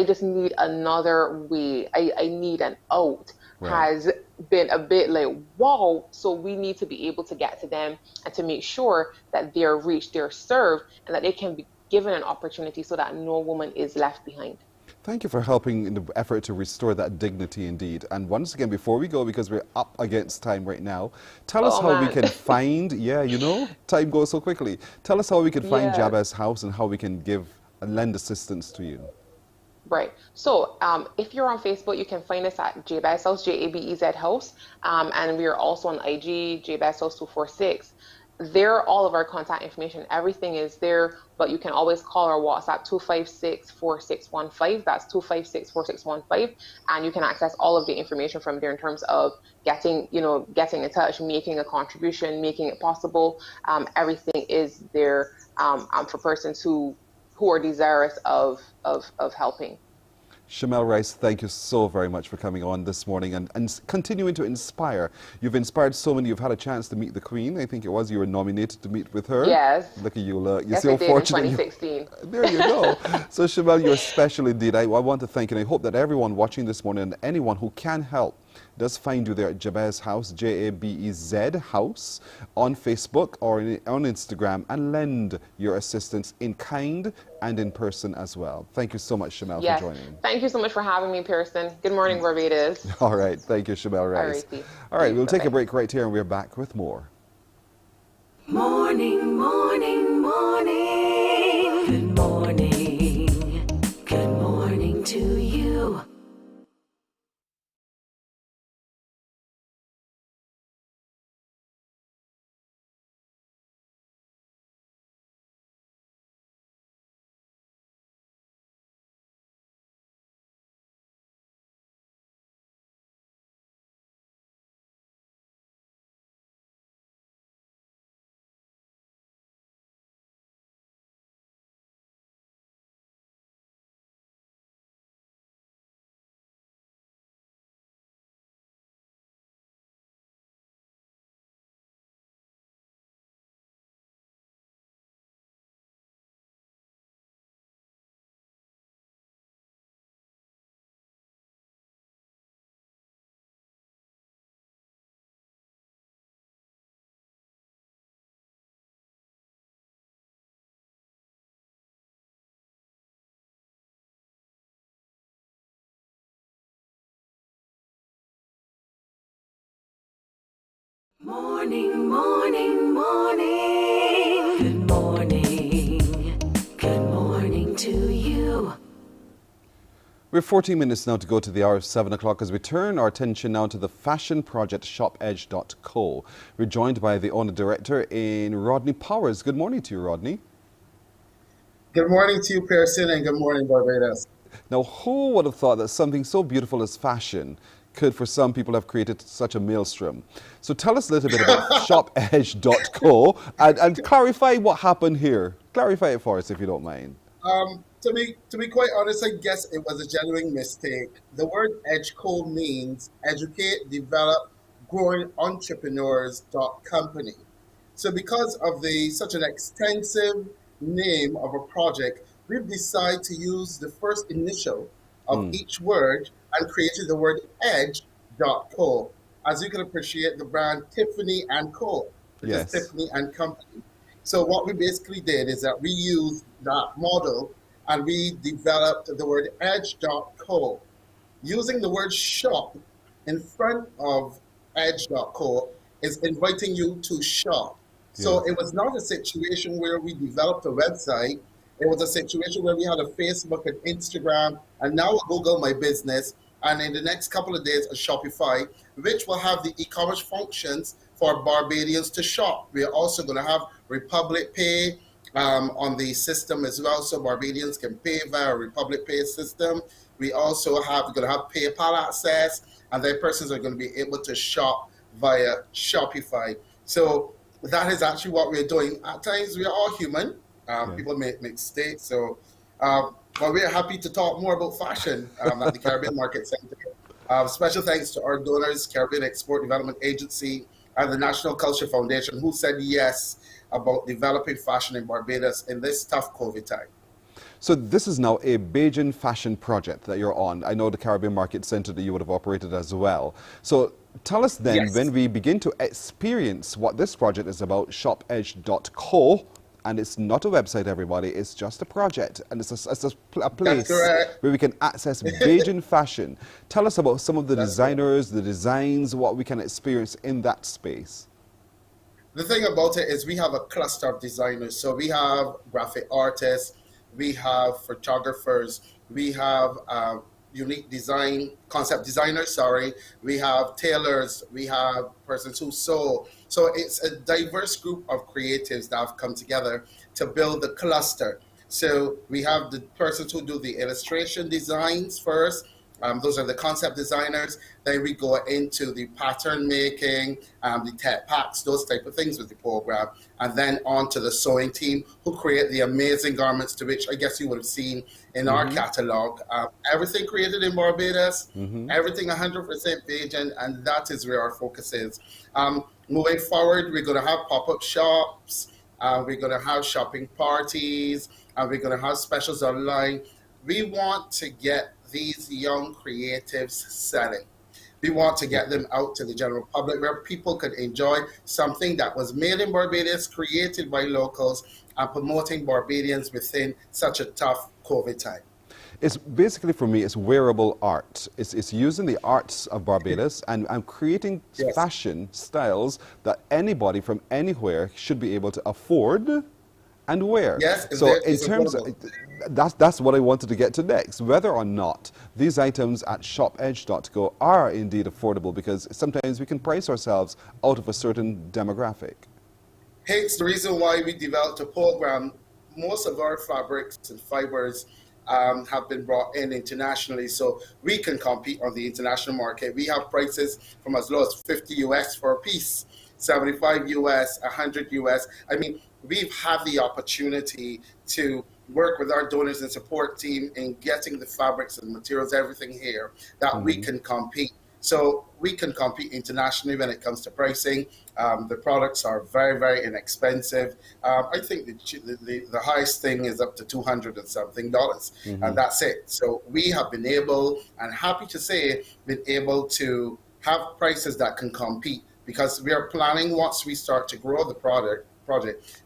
just need another way, I need an out, has been a bit like, wow. So we need to be able to get to them and to make sure that they're reached, they're served, and that they can be given an opportunity so that no woman is left behind. Thank you for helping in the effort to restore that dignity indeed. And once again, before we go, because we're up against time right now, tell us how we can find, time goes so quickly. Tell us how we can find Jabez House and how we can give and lend assistance to you. Right. So if you're on Facebook, you can find us at Jabez House, Jabez House. And we are also on IG, Jabez House 246. There, all of our contact information, everything is there, but you can always call our WhatsApp 256-4615. That's 256-4615. And you can access all of the information from there in terms of getting in touch, making a contribution, making it possible. Everything is there for persons who are desirous of helping. Shamel Rice, thank you so very much for coming on this morning and continuing to inspire. You've inspired so many. You've had a chance to meet the Queen. I think it was you were nominated to meet with her. Yes. Look at you. You're yes, so I did fortunate. In 2016. There you go. So Shamel, you're special indeed. I want to thank you, and I hope that everyone watching this morning and anyone who can help does find you there at Jabez House, Jabez House, on Facebook or on Instagram, and lend your assistance in kind and in person as well. Thank you so much, Shamel, for joining. Thank you so much for having me, Pearson. Good morning, Barbados. All right. Thank you, Shamel Rice. All right, we'll take a break right here, and we're back with more. Morning, morning, morning. Good morning. Good morning to you. Morning, morning, morning. Good morning. Good morning to you. We're 14 minutes now to go to the hour of 7 o'clock as we turn our attention now to the fashion project shopedge.co. We're joined by the owner director in Rodney Powers. Good morning to you, Rodney. Good morning to you, Pearson, and good morning, Barbados. Now, who would have thought that something so beautiful as fashion could, for some people, have created such a maelstrom? So tell us a little bit about shopedge.co and clarify what happened here. Clarify it for us, if you don't mind. To be quite honest, I guess it was a genuine mistake. The word EdgeCo means educate, develop, growing entrepreneurs company. So because of such an extensive name of a project, we've decided to use the first initial of each word and created the word edge.co. As you can appreciate, the brand Tiffany and Co, which is Tiffany and Company. So what we basically did is that we used that model and we developed the word edge.co. Using the word shop in front of edge.co is inviting you to shop. So it was not a situation where we developed a website. It was a situation where we had a Facebook and Instagram and now a Google My Business, and in the next couple of days a Shopify, which will have the e-commerce functions for Barbadians to shop. We are also going to have Republic Pay on the system as well, so Barbadians can pay via Republic Pay system. We also going to have PayPal access, and their persons are going to be able to shop via Shopify. So that is actually what we're doing. At times, we are all human. People make mistakes. So, but we're happy to talk more about fashion at the Caribbean Market Center. Special thanks to our donors, Caribbean Export Development Agency and the National Culture Foundation, who said yes about developing fashion in Barbados in this tough COVID time. So this is now a Bajan fashion project that you're on. I know the Caribbean Market Center that you would have operated as well. So tell us then, when we begin to experience what this project is about, shopedge.co, and it's not a website, everybody, it's just a project, and it's a place where we can access Bajan fashion. Tell us about some of the designers, the designs, what we can experience in that space. The thing about it is we have a cluster of designers. So we have graphic artists, we have photographers, we have unique design, concept designers, we have tailors, we have persons who sew. So it's a diverse group of creatives that have come together to build the cluster. So we have the persons who do the illustration designs first. Those are the concept designers. Then we go into the pattern making, the tech packs, those type of things with the program. And then on to the sewing team who create the amazing garments to which I guess you would have seen in our catalog. Everything created in Barbados, everything 100% Bajan, and that is where our focus is. Moving forward, we're going to have pop-up shops, we're going to have shopping parties, and we're going to have specials online. We want to get these young creatives selling. We want to get them out to the general public where people could enjoy something that was made in Barbados, created by locals, and promoting Barbadians within such a tough COVID time. It's basically, for me, it's wearable art. It's using the arts of Barbados and creating fashion styles that anybody from anywhere should be able to afford and wear. So in terms of, that's what I wanted to get to next, whether or not these items at shopedge.co are indeed affordable, because sometimes we can price ourselves out of a certain demographic. Hence the reason why we developed a program. Most of our fabrics and fibers have been brought in internationally, so we can compete on the international market. We have prices from as low as 50 US for a piece, 75 US, 100 US. I mean, we've had the opportunity to work with our donors and support team in getting the fabrics and materials, everything here, that we can compete. So we can compete internationally when it comes to pricing. The products are very, very inexpensive. I think the highest thing is up to $200 and something, and that's it. So we have been able, and happy to say, been able to have prices that can compete, because we are planning, once we start to grow the project,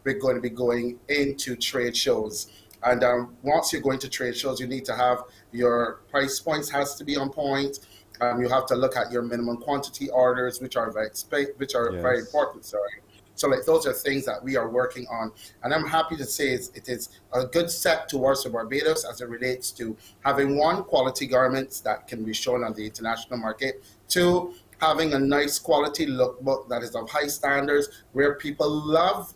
we're going to be going into trade shows. And once you're going to trade shows, you need to have your price points has to be on point. You have to look at your minimum quantity orders, which are very important. Sorry. So like those are things that we are working on, and I'm happy to say it is a good step towards the Barbados as it relates to having one, quality garments that can be shown on the international market. Two, having a nice quality lookbook that is of high standards where people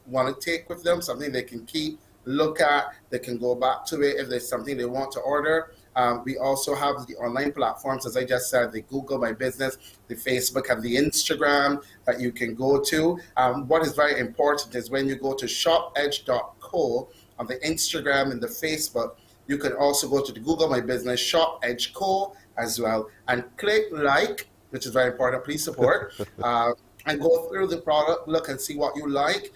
want to take with them, something they can keep, look at, they can go back to it if there's something they want to order. We also have the online platforms, as I just said, the Google My Business, the Facebook, and the Instagram that you can go to. What is very important is when you go to shopedge.co on the Instagram and the Facebook, you can also go to the Google My Business, Shop Edge Co as well, and click like, which is very important, please support, and go through the product, look and see what you like.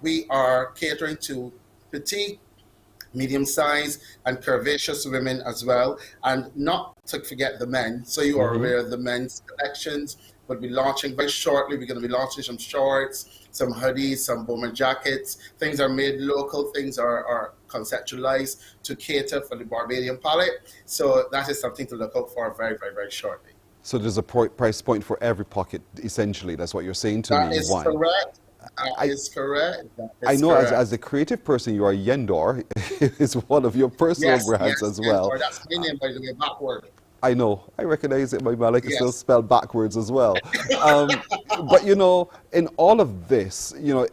We are catering to petite, medium-sized, and curvaceous women as well, and not to forget the men. So you are aware the men's collections will be launching very shortly. We're going to be launching some shorts, some hoodies, some bomber jackets. Things are made local. Things are conceptualized to cater for the Barbadian palate. So that is something to look out for very, very, very shortly. So there's a price point for every pocket, essentially. That's what you're saying to me. That is correct. That is correct. I know as a creative person, you are Yendor. Is one of your personal brands as well. Yendor. That's my name, by the way, backward. I know. I recognize it. My Malik is still spelled backwards as well. But, you know, in all of this, you know,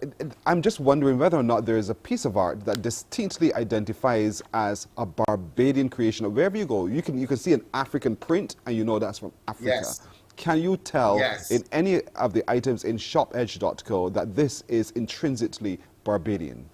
I'm just wondering whether or not there is a piece of art that distinctly identifies as a Barbadian creation. Wherever you go, you can see an African print and you know that's from Africa. Yes. Can you tell in any of the items in shopedge.co that this is intrinsically Barbadian?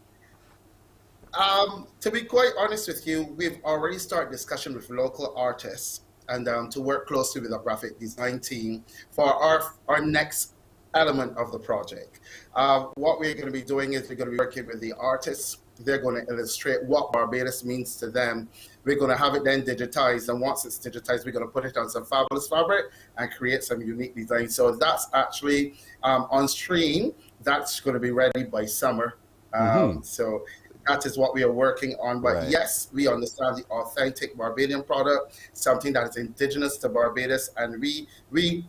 To be quite honest with you, we've already started discussion with local artists and to work closely with our graphic design team for our next element of the project. What we're going to be doing is we're going to be working with the artists. They're going to illustrate what Barbados means to them. We're going to have it then digitized, and once it's digitized, we're going to put it on some fabulous fabric and create some unique designs. So that's actually on stream. That's going to be ready by summer. So that is what we are working on. But yes, we understand the authentic Barbadian product, something that is indigenous to Barbados, and we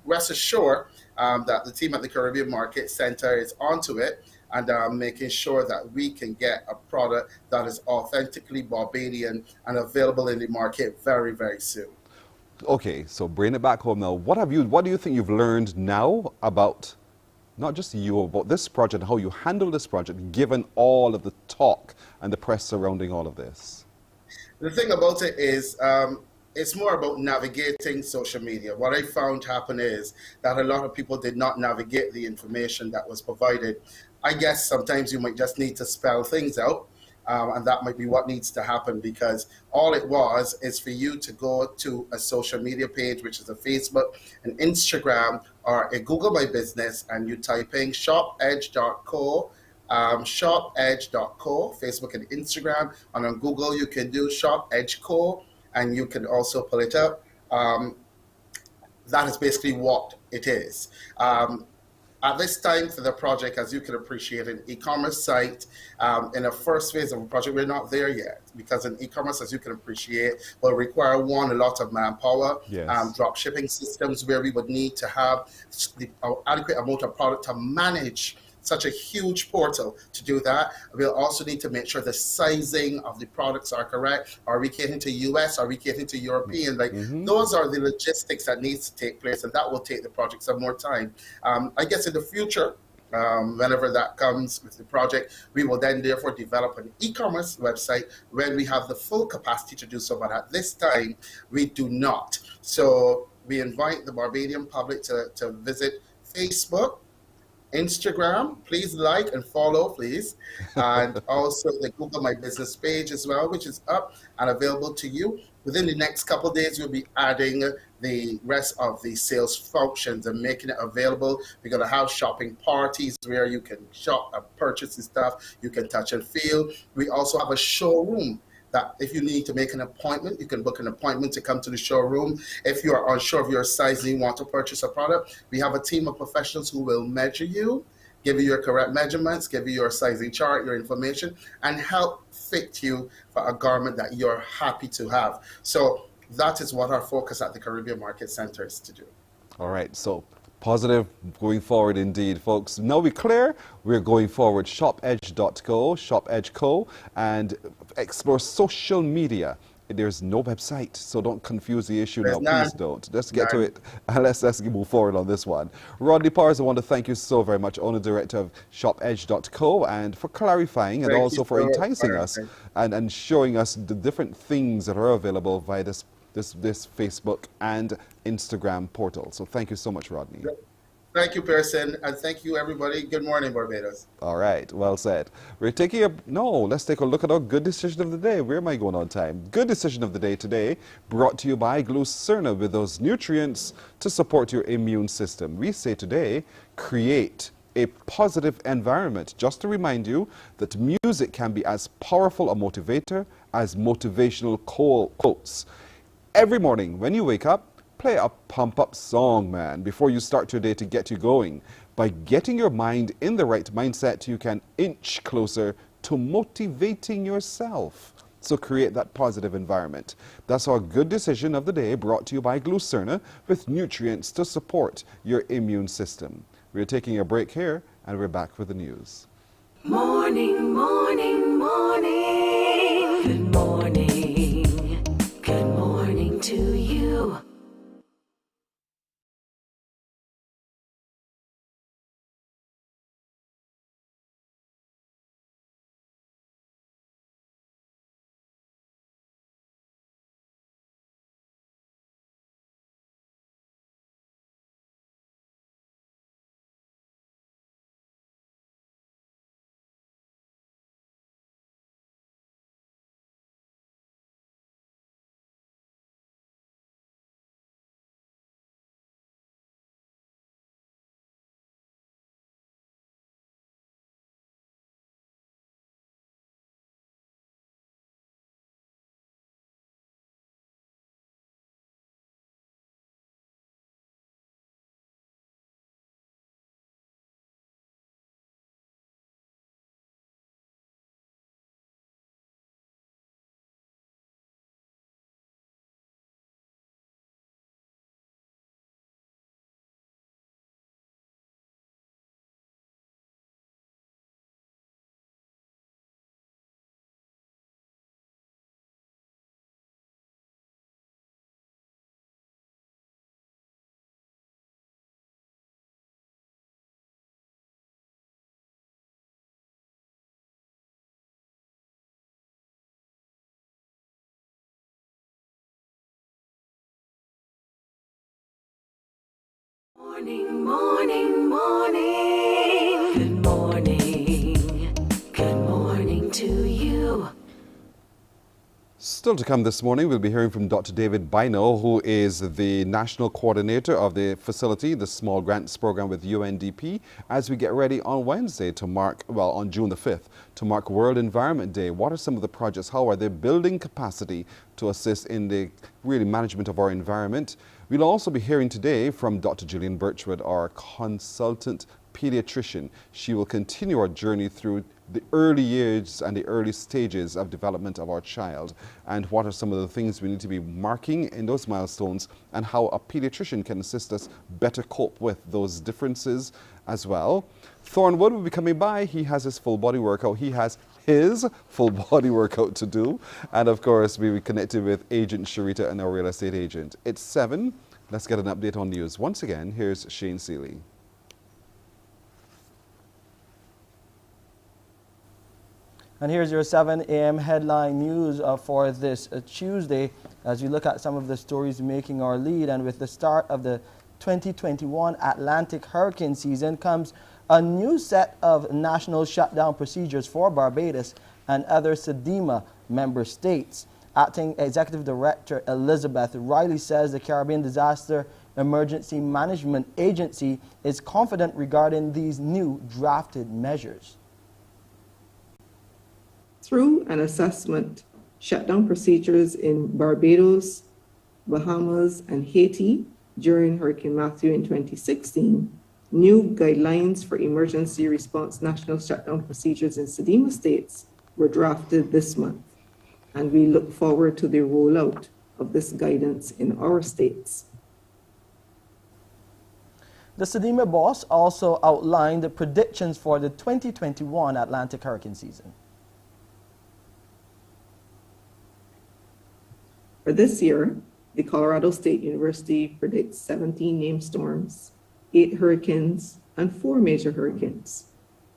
rest assured that the team at the Caribbean Market Center is onto it and making sure that we can get a product that is authentically Barbadian and available in the market very, very soon. Okay, so bring it back home now. What do you think you've learned now about not just you, about this project, how you handle this project, given all of the talk and the press surrounding all of this? The thing about it is, it's more about navigating social media. What I found happen is that a lot of people did not navigate the information that was provided. I guess sometimes you might just need to spell things out, and that might be what needs to happen, because all it was is for you to go to a social media page, which is a Facebook, an Instagram, or a Google My Business, and you type in shopedge.co, shopedge.co, Facebook and Instagram, and on Google you can do Shop Edge Co, and you can also pull it up. That is basically what it is. At this time for the project, as you can appreciate, an e-commerce site, in the first phase of the project, we're not there yet, because an e-commerce, as you can appreciate, will require, one, a lot of manpower, drop shipping systems where we would need to have the adequate amount of product to manage such a huge portal. To do that, we'll also need to make sure the sizing of the products are correct. Are we catering to US? Are we catering to European? Like those are the logistics that needs to take place, and that will take the project some more time. I guess in the future, whenever that comes with the project, we will then therefore develop an e-commerce website when we have the full capacity to do so. But at this time, we do not. So we invite the Barbadian public to visit Facebook, Instagram, please like and follow, please. And also the Google My Business page as well, which is up and available to you. Within the next couple of days, we'll be adding the rest of the sales functions and making it available. We're going to have shopping parties where you can shop and purchase and stuff. You can touch and feel. We also have a showroom that if you need to make an appointment, you can book an appointment to come to the showroom. If you are unsure of your size and you want to purchase a product, we have a team of professionals who will measure you give you your correct measurements, give you your sizing chart, your information, and help fit you for a garment that you're happy to have. So that is what our focus at the Caribbean Market Center is to do. All right, so positive going forward indeed, folks. Now we're clear, we're going forward. ShopEdge.co, ShopEdge.co, and explore social media. There's no website, so don't confuse the issue now. Please don't. Let's get to it, and let's move forward on this one. Rodney Powers, I want to thank you so very much, owner director of ShopEdge.co, and for clarifying and also for enticing us and showing us the different things that are available via this Facebook and Instagram portal. So thank you so much, Rodney. Thank you, Pearson, and thank you, everybody. Good morning, Barbados. All right, well said. Let's take a look at our good decision of the day. Where am I going on time? Good decision of the day today, brought to you by Glucerna, with those nutrients to support your immune system. We say today, create a positive environment. Just to remind you that music can be as powerful a motivator as motivational quotes. Every morning when you wake up, play a pump-up song, man, before you start your day to get you going. By getting your mind in the right mindset, you can inch closer to motivating yourself. So create that positive environment. That's our good decision of the day, brought to you by Glucerna, with nutrients to support your immune system. We're taking a break here, and we're back with the news. Morning, morning, morning. Good morning. Good morning to you. Morning, morning, morning. Good morning. Good morning to you. Still to come this morning, we'll be hearing from Dr. David Bino, who is the National Coordinator of the facility, the Small Grants Program with UNDP, as we get ready on Wednesday to mark, on June the 5th, to mark World Environment Day. What are some of the projects? How are they building capacity to assist in the management of our environment? We'll also be hearing today from Dr. Gillian Birchwood, our consultant pediatrician. She will continue our journey through the early years and the early stages of development of our child, and what are some of the things we need to be marking in those milestones, and how a pediatrician can assist us better cope with those differences as well. Thornwood will be coming by. He has his full body workout. He has his full body workout to do. And of course, we will be connected with Agent Sharita and our real estate agent. It's 7. Let's get an update on news. Once again, here's Shane Seeley. And here's your 7 a.m. headline news for this Tuesday, as we look at some of the stories making our lead. And with the start of the 2021 Atlantic hurricane season comes a new set of national shutdown procedures for Barbados and other SEDEMA member states. Acting Executive Director Elizabeth Riley says the Caribbean Disaster Emergency Management Agency is confident regarding these new drafted measures. Through an assessment, shutdown procedures in Barbados, Bahamas, and Haiti during Hurricane Matthew in 2016, New guidelines for emergency response national shutdown procedures in SEDIMA states were drafted this month, and we look forward to the rollout of this guidance in our states. The SEDIMA boss also outlined the predictions for the 2021 Atlantic hurricane season. For this year, the Colorado State University predicts 17 named storms, 8 hurricanes, and 4 major hurricanes.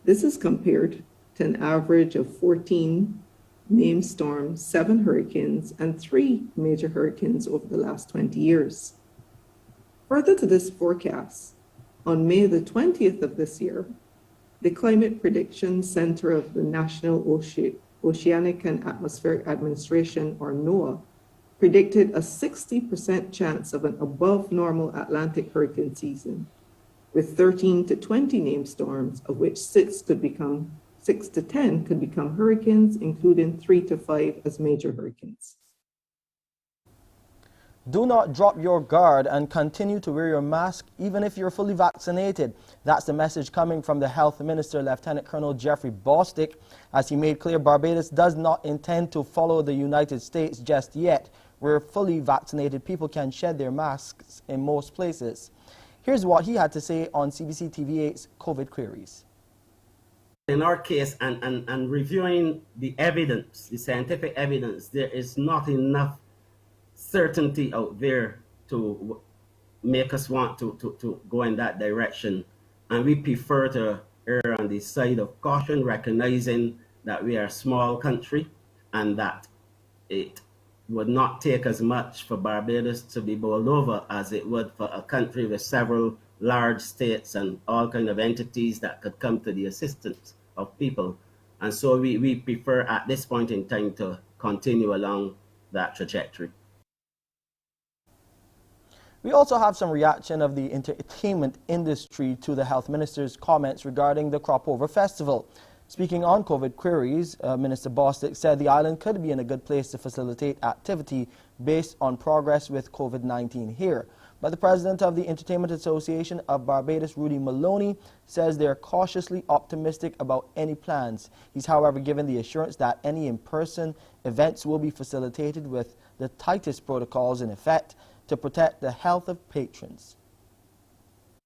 This is compared to an average of 14 named storms, 7 hurricanes, and 3 major hurricanes over the last 20 years. Further to this forecast, on May the 20th of this year, the Climate Prediction Center of the National Oceanic and Atmospheric Administration, or NOAA, predicted a 60% chance of an above normal Atlantic hurricane season, with 13 to 20 named storms, of which 6 to 10 could become hurricanes, including 3 to 5 as major hurricanes. Do not drop your guard and continue to wear your mask even if you're fully vaccinated. That's the message coming from the Health Minister, Lieutenant Colonel Jeffrey Bostic, as he made clear Barbados does not intend to follow the United States just yet, where fully vaccinated people can shed their masks in most places. Here's what he had to say on CBC TV8's COVID Queries. In our case, and reviewing the evidence, the scientific evidence, there is not enough certainty out there to make us want to go in that direction. And we prefer to err on the side of caution, recognizing that we are a small country and that it would not take as much for Barbados to be bowled over as it would for a country with several large states and all kind of entities that could come to the assistance of people. And so we prefer at this point in time to continue along that trajectory. We also have some reaction of the entertainment industry to the health minister's comments regarding the Crop Over Festival. Speaking on COVID Queries, Minister Bostic said the island could be in a good place to facilitate activity based on progress with COVID-19 here. But the president of the Entertainment Association of Barbados, Rudy Maloney, says they are cautiously optimistic about any plans. He's, however, given the assurance that any in-person events will be facilitated with the tightest protocols in effect to protect the health of patrons.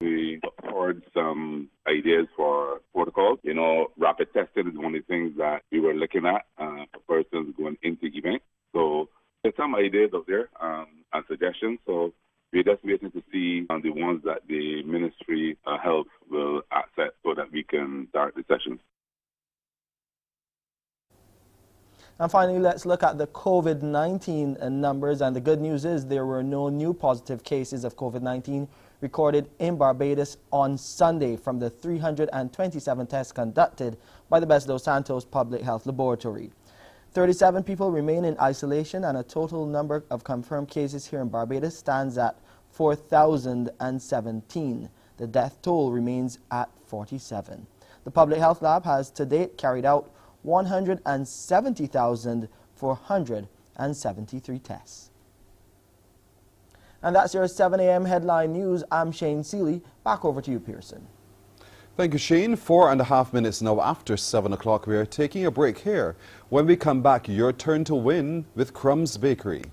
We heard some ideas for protocols. You know, rapid testing is one of the things that we were looking at for persons going into events. So there's some ideas out there and suggestions. So we're just waiting to see the ones that the Ministry of Health will accept so that we can start the sessions. And finally, let's look at the COVID-19 numbers. And the good news is there were no new positive cases of COVID-19 recorded in Barbados on Sunday from the 327 tests conducted by the Best Dos Santos Public Health Laboratory. 37 people remain in isolation, and a total number of confirmed cases here in Barbados stands at 4,017. The death toll remains at 47. The Public Health Lab has to date carried out 170,473 tests. And that's your 7 a.m. headline news. I'm Shane Seeley. Back over to you, Pearson. Thank you, Shane. 4.5 minutes now after 7 o'clock. We are taking a break here. When we come back, your turn to win with Crumbs Bakery.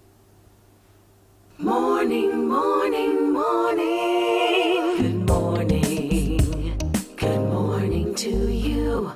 Morning, morning, morning. Good morning. Good morning to you.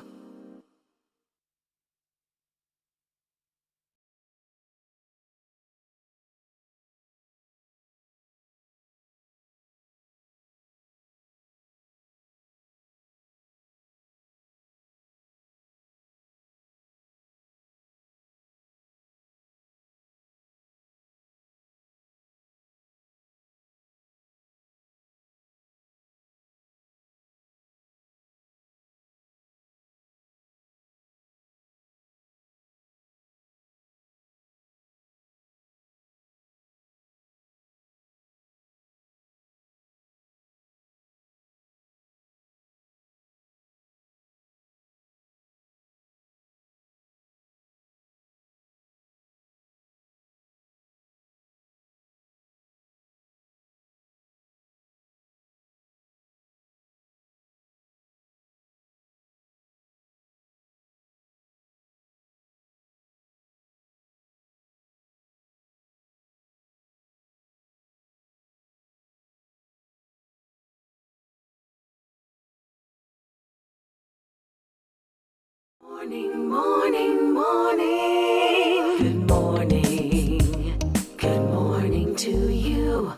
Morning, morning, morning. Good morning. Good morning to you.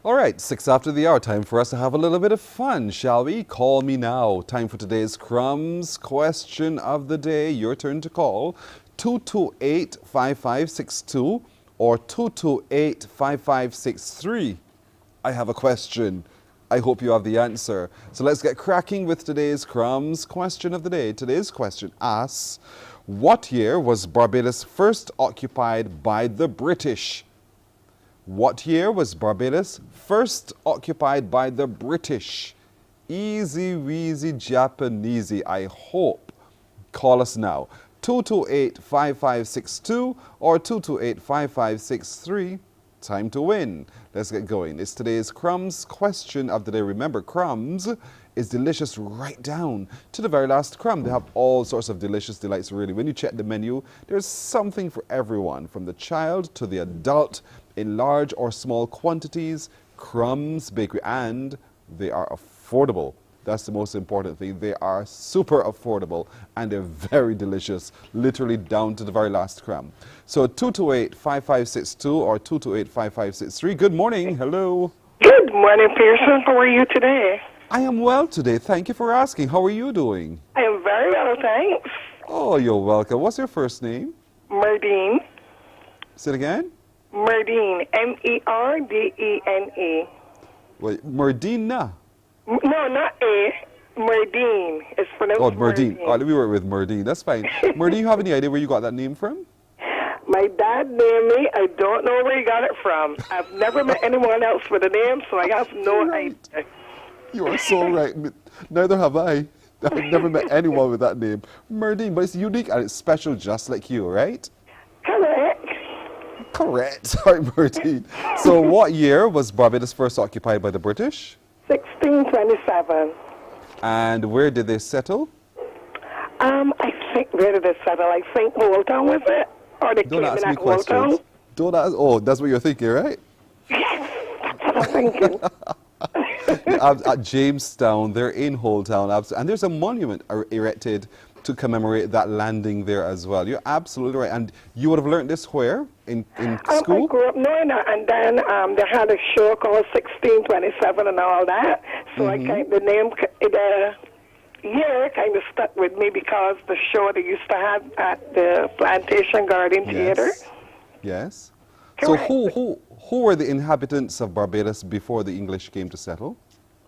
All right, 6 after the hour, time for us to have a little bit of fun, shall we? Call me now. Time for today's Crumbs question of the day. Your turn to call 228-5562 or 228-5563. I have a question. I hope you have the answer. So let's get cracking with today's Crumbs question of the day. Today's question asks, what year was Barbados first occupied by the British? What year was Barbados first occupied by the British? Easy weasy Japanesey, I hope. Call us now. 228-5562 or 228-5563. Time to win. Let's get going. It's today's Crumbs question of the day. Remember, crumbs is delicious right down to the very last crumb. They have all sorts of delicious delights, really. When you check the menu, there's something for everyone, from the child to the adult, in large or small quantities. Crumbs Bakery, and they are affordable. That's the most important thing. They are super affordable and they're very delicious, literally down to the very last crumb. So 228-5562 or 228-5563. Good morning. Hello. Good morning, Pearson. How are you today? I am well today. Thank you for asking. How are you doing? I am very well, thanks. Oh, you're welcome. What's your first name? Merdine. Say it again? Merdine. M-E-R-D-E-N-E. Wait, Merdina? No, not A. Merdine. It's pronounced Merdine. Oh, let me work with Merdine. That's fine. Merdine, you have any idea where you got that name from? My dad named me. I don't know where he got it from. I've never met anyone else with a name, so I have no idea. You are so right. Neither have I. I've never met anyone with that name. Merdine, but it's unique and it's special just like you, right? Correct. Correct. Sorry, Merdine. So what year was Barbados first occupied by the British? 1627. And where did they settle? I think, where did they settle? I think Old Town, was it? Or they Don't came ask in me at Old Town? questions. Don't ask. Oh, that's what you're thinking, right? Yes, that's what I'm thinking. At Jamestown, they're in Old Town, and there's a monument erected to commemorate that landing there as well. You're absolutely right. And you would have learned this where? In school? I grew up knowing that, and then they had a show called 1627 and all that. So I kind the name, the year kind of stuck with me because the show they used to have at the Plantation Garden Theater. Yes. Correct. So who were the inhabitants of Barbados before the English came to settle?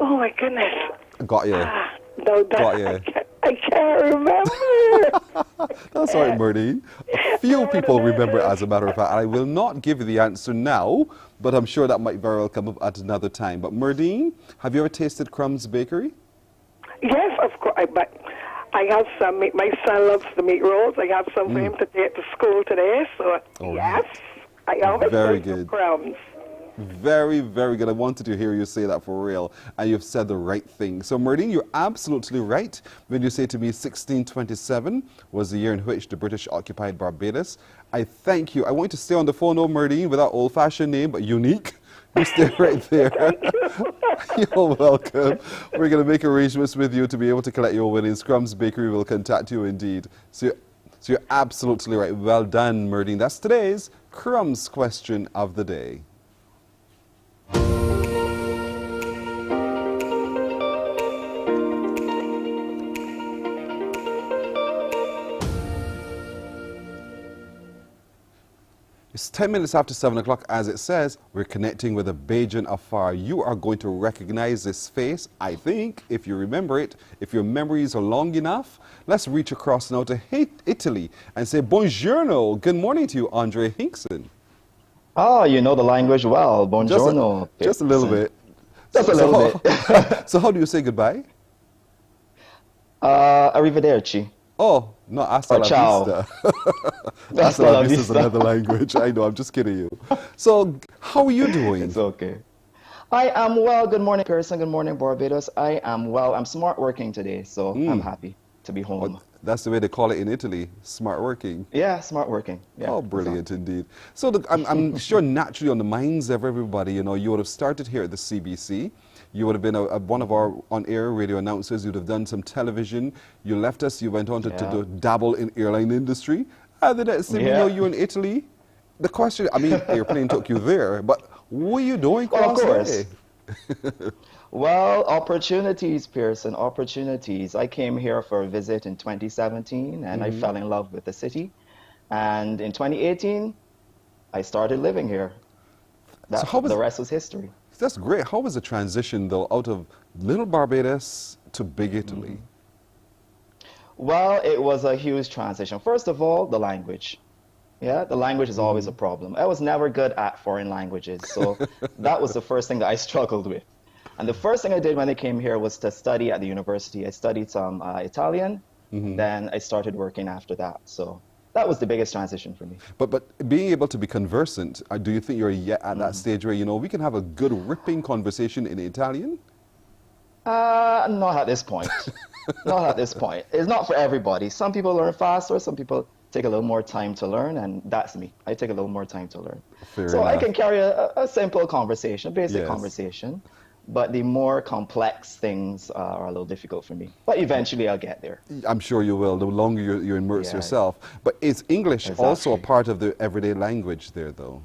Oh my goodness. Got you. No, Got you. I can't remember. That's all right, Merdine. A few people remember, as a matter of fact. I will not give you the answer now, but I'm sure that might very well come up at another time. But Merdine, have you ever tasted Crumbs Bakery? Yes, of course. But I have some. My son loves the meat rolls. I have some for him to take to school today. So yes, I always Very like some good. crumbs. Very, very good. I wanted to hear you say that for real, and you've said the right thing. So, Merdine, you're absolutely right when you say to me 1627 was the year in which the British occupied Barbados. I thank you. I want you to stay on the phone, Merdine, with that old-fashioned name, but unique. You stay right there. You're welcome. We're going to make arrangements with you to be able to collect your winnings. Crumbs Bakery will contact you indeed. So you're absolutely right. Well done, Merdine. That's today's Crumbs question of the day. It's 10 minutes after 7 o'clock. As it says, we're connecting with a Bajan Afar. You are going to recognize this face, I think, if you remember it. If your memories are long enough, let's reach across now to Italy and say buongiorno. Good morning to you, Andre Hinkson. Oh, you know the language well. Buongiorno. Just a little bit. Just a little bit. So how do you say goodbye? Arrivederci. Oh, no, hasta la vista. Hasta la vista is another language. I know, I'm just kidding you. So, how are you doing? It's okay. I am well. Good morning, Pearson. Good morning, Barbados. I am well. I'm smart working today, so I'm happy to be home. Well, that's the way they call it in Italy, smart working. Yeah, smart working. Yeah, oh, brilliant indeed. So I'm sure naturally on the minds of everybody, you know, you would have started here at the CBC. You would have been one of our on-air radio announcers. You'd have done some television. You left us. You went on to dabble in airline industry. And the next thing you know, you're in Italy. The question, I mean, airplane took you there, but what were you doing? Well, of course. Well, opportunities, Pearson, opportunities. I came here for a visit in 2017, and I fell in love with the city. And in 2018, I started living here. The rest was history. That's great. How was the transition, though, out of little Barbados to big Italy? Well, it was a huge transition. First of all, the language. Yeah, the language is always a problem. I was never good at foreign languages, so that was the first thing that I struggled with. And the first thing I did when I came here was to study at the university. I studied some Italian, then I started working after that. So that was the biggest transition for me. But being able to be conversant, do you think you're yet at that stage where, you know, we can have a good ripping conversation in Italian? Not at this point. Not at this point. It's not for everybody. Some people learn faster, some people take a little more time to learn, and that's me. I take a little more time to learn. Fair so enough. I can carry a simple conversation, basic conversation, but the more complex things are a little difficult for me. But eventually I'll get there. I'm sure you will, the longer you immerse yourself. But is English also a part of the everyday language there, though?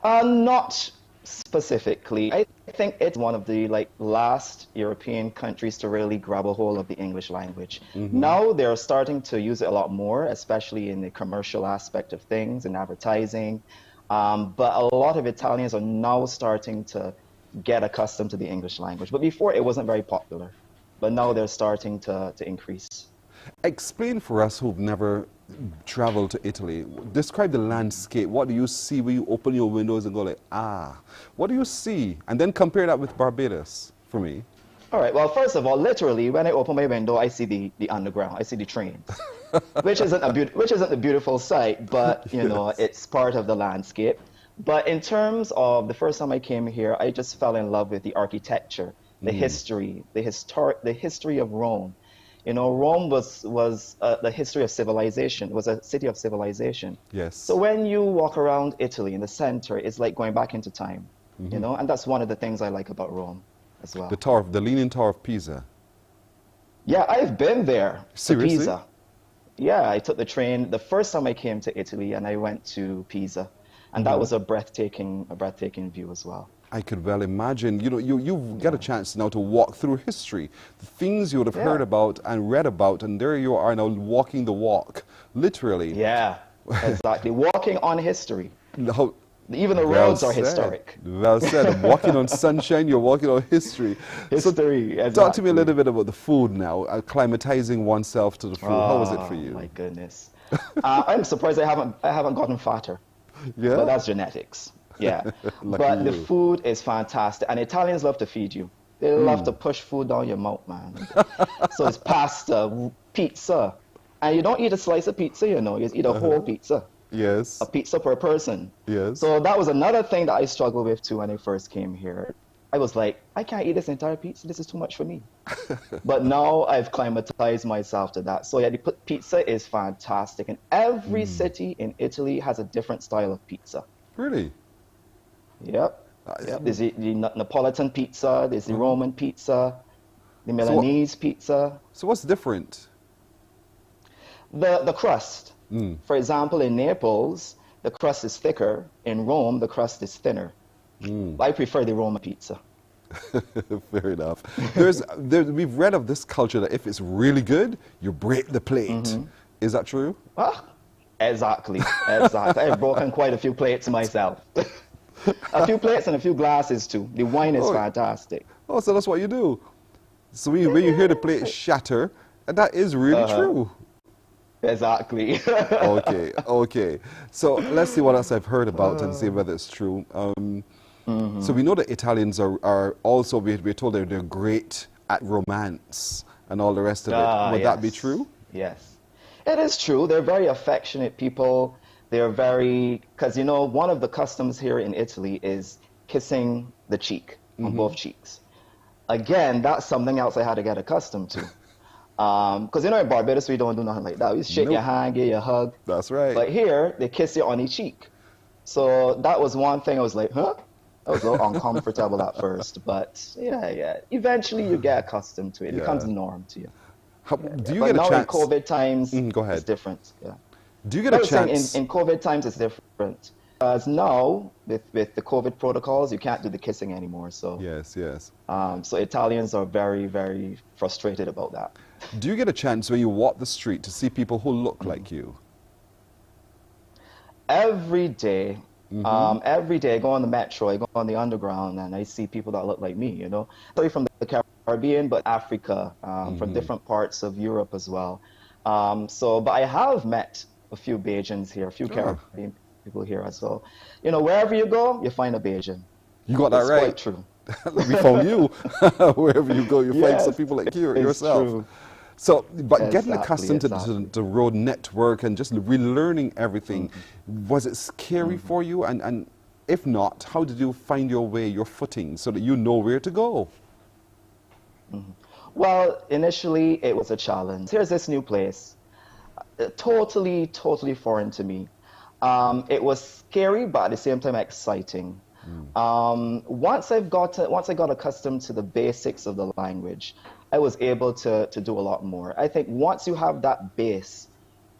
Not specifically. I think it's one of the last European countries to really grab a hold of the English language. Now they're starting to use it a lot more, especially in the commercial aspect of things and advertising. But a lot of Italians are now starting to get accustomed to the English language. But before it wasn't very popular. But now they're starting to increase. Explain for us who've never traveled to Italy. Describe the landscape. What do you see when you open your windows and go like, ah, what do you see? And then compare that with Barbados for me. All right, well, first of all, literally, when I open my window, I see the underground. I see the trains, which isn't a beautiful sight, but, you know, it's part of the landscape. But in terms of the first time I came here, I just fell in love with the architecture, the history, the history of Rome. You know, Rome was the history of civilization, was a city of civilization. Yes. So when you walk around Italy in the center, it's like going back into time, you know, and that's one of the things I like about Rome as well. The Leaning Tower of Pisa. Yeah, I've been there. Seriously? To Pisa. Yeah, I took the train the first time I came to Italy, and I went to Pisa, and that was a breathtaking view as well. I could well imagine. You know, you've got a chance now to walk through history, the things you would have heard about and read about, and there you are now walking the walk, literally. Yeah, exactly. Walking on history. Even the Well roads are said. historic. Well said. Walking on sunshine, you're walking on history. History, so, talk to me a little bit about the food now, acclimatizing oneself to the food. How was it for you? My goodness. I'm surprised I haven't gotten fatter. Yeah? But that's genetics. Yeah. But the food is fantastic. And Italians love to feed you. They love to push food down your mouth, man. So it's pasta, pizza. And you don't eat a slice of pizza, you know. You eat a whole pizza. Yes. A pizza per person. Yes. So that was another thing that I struggled with too when I first came here. I was like, I can't eat this entire pizza. This is too much for me. But now I've climatized myself to that. So yeah, the pizza is fantastic. And every city in Italy has a different style of pizza. Really? Yep. There's the Neapolitan pizza, there's the Roman pizza, the Milanese pizza. So what's different? The crust. For example, in Naples, the crust is thicker. In Rome, the crust is thinner. I prefer the Roman pizza. Fair enough. We've read of this culture that if it's really good, you break the plate. Is that true? Exactly. I've broken quite a few plates myself. A few plates and a few glasses too. The wine is fantastic. Oh, so that's what you do. So when you hear the plate shatter, that is really true. Exactly. Okay. So let's see what else I've heard about and see whether it's true. So we know that Italians are also, we're told they're great at romance and all the rest of it. Would that be true? Yes. It is true. They're very affectionate people. They're because, you know, one of the customs here in Italy is kissing the cheek on both cheeks. Again, that's something else I had to get accustomed to. Because, you know, in Barbados, we don't do nothing like that. We shake your hand, give you a hug. That's right. But here, they kiss you on each cheek. So that was one thing I was like, huh? It was a little uncomfortable at first, but yeah. Eventually, you get accustomed to it. It becomes Yeah. the norm to you. Do you But get a now in chance? COVID times, Go it's ahead. different. Yeah. Do you get I a was saying chance? in COVID times, it's different. As now, with the COVID protocols, you can't do the kissing anymore. So Yes. so Italians are very, very frustrated about that. Do you get a chance when you walk the street to see people who look like you? Every day, every day I go on the metro, I go on the underground, and I see people that look like me, you know. Sorry from the Caribbean, but Africa, from different parts of Europe as well. But I have met a few Bajans here, a few Caribbean people here as well. You know, wherever you go, you find a Bajan. You got that It's right. quite true. We found you. Wherever you go, you find some people like you yourself. True. So, but getting Exactly, accustomed to the road network and just relearning everything, was it scary for you? And if not, how did you find your way, your footing, so that you know where to go? Well, initially it was a challenge. Here's this new place, totally foreign to me. It was scary, but at the same time exciting. Once I got accustomed to the basics of the language, I was able to do a lot more. I think once you have that base,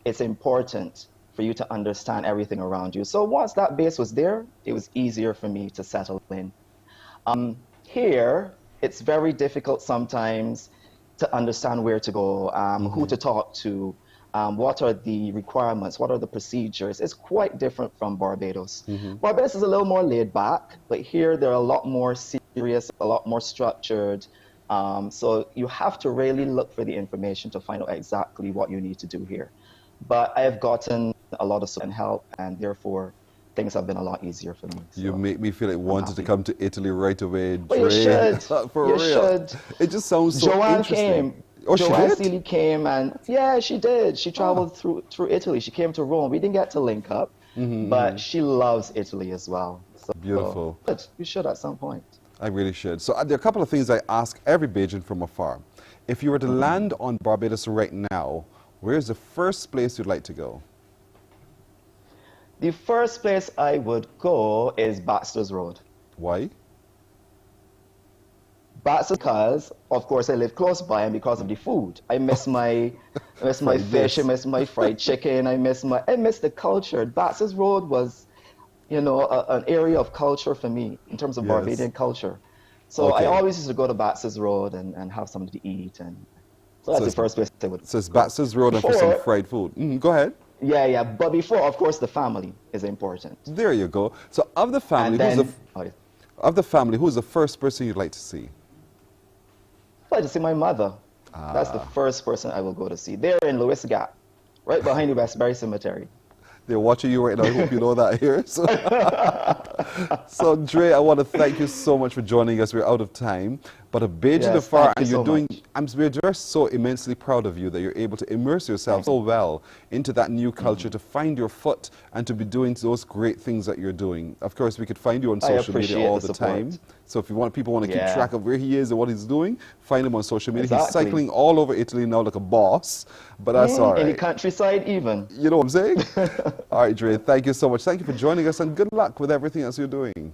it's important for you to understand everything around you. So once that base was there, it was easier for me to settle in. Here, it's very difficult sometimes to understand where to go, who to talk to, what are the requirements, what are the procedures. It's quite different from Barbados. Barbados is a little more laid back, but here they're a lot more serious, a lot more structured. So you have to really look for the information to find out exactly what you need to do here. But I have gotten a lot of support and help, and therefore things have been a lot easier for me. You make me feel like wanted to come to Italy right away. Well, you should. For you real. should. It just sounds so Joanne interesting. came. Oh, Joanne she did? Seeley came, and yeah, she did. She traveled through Italy. She came to Rome. We didn't get to link up, but she loves Italy as well. So, Beautiful. But you should at some point. I really should. So there are a couple of things I ask every Bajan from afar. If you were to land on Barbados right now, where's the first place you'd like to go? The first place I would go is Baxter's Road. Why? Baxter, because of course I live close by, and because of the food. I miss my fish, I miss my fried chicken, I miss the culture. Baxter's Road was, you know, an area of culture for me in terms of Barbadian culture. So I always used to go to Baxter's Road and have something to eat, and so that's the first place I would. So it's Baxter's Road and for some fried food. Go ahead. Yeah. But before, of course, the family is important. There you go. So of the family, who's the first person you'd like to see? I'd like to see my mother. That's the first person I will go to see. They're in Lewis Gap, right behind the Westbury Cemetery. They're watching you right now. I hope you know that here. So Dre, I want to thank you so much for joining us. We're out of time. But a Bajan afar, and you're doing, we're just so immensely proud of you that you're able to immerse yourself so well into that new culture, to find your foot and to be doing those great things that you're doing. Of course, we could find you on social media all the time. So if people want to keep track of where he is and what he's doing, find him on social media. He's cycling all over Italy now like a boss, but that's all right. In the countryside even. You know what I'm saying? All right, Dre, thank you so much. Thank you for joining us, and good luck with everything else you're doing.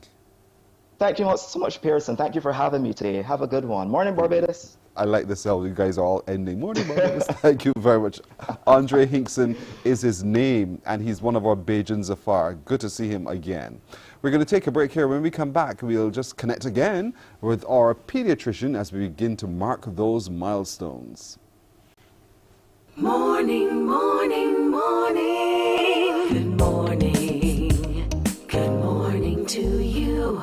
Thank you so much, Pearson. Thank you for having me today. Have a good one. Morning, Barbados. I like this how you guys are all ending. Morning, Barbados. Thank you very much. Andre Hinkson is his name, and he's one of our Bajans afar. Good to see him again. We're going to take a break here. When we come back, we'll just connect again with our pediatrician as we begin to mark those milestones. Morning, morning, morning. Good morning. Good morning to you.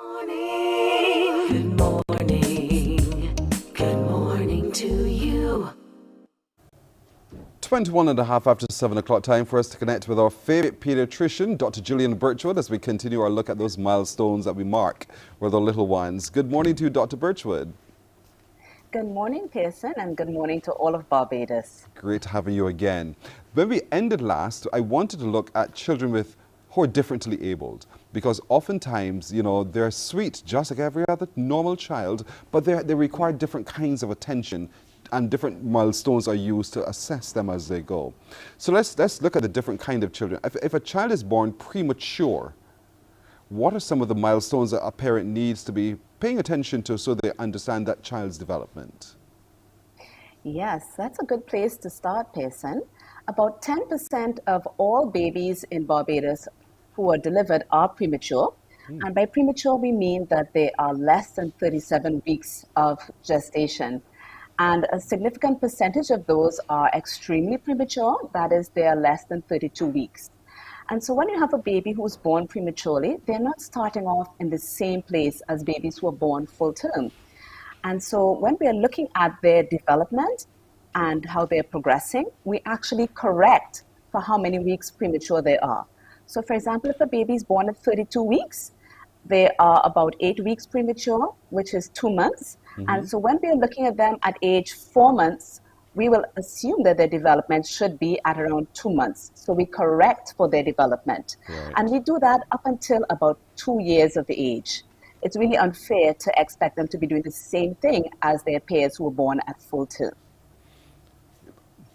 Good morning. Good morning to you. 21 and a half after 7 o'clock, time for us to connect with our favorite pediatrician, Dr. Gillian Birchwood, as we continue our look at those milestones that we mark with our little ones. Good morning to you, Dr. Birchwood. Good morning, Pearson, and good morning to all of Barbados. Great having you again. When we ended last, I wanted to look at children who are differently abled, because oftentimes, you know, they're sweet just like every other normal child, but they require different kinds of attention, and different milestones are used to assess them as they go. So let's look at the different kind of children. If a child is born premature, what are some of the milestones that a parent needs to be paying attention to so they understand that child's development? Yes, that's a good place to start, Pearson. About 10% of all babies in Barbados who are delivered are premature. And by premature, we mean that they are less than 37 weeks of gestation. And a significant percentage of those are extremely premature, that is, they are less than 32 weeks. And so when you have a baby who's born prematurely, they're not starting off in the same place as babies who are born full term. And so when we are looking at their development and how they're progressing, we actually correct for how many weeks premature they are. So for example, if a baby is born at 32 weeks, they are about 8 weeks premature, which is 2 months. And so when we are looking at them at age 4 months, we will assume that their development should be at around 2 months. So we correct for their development. Right. And we do that up until about 2 years of age. It's really unfair to expect them to be doing the same thing as their peers who were born at full term.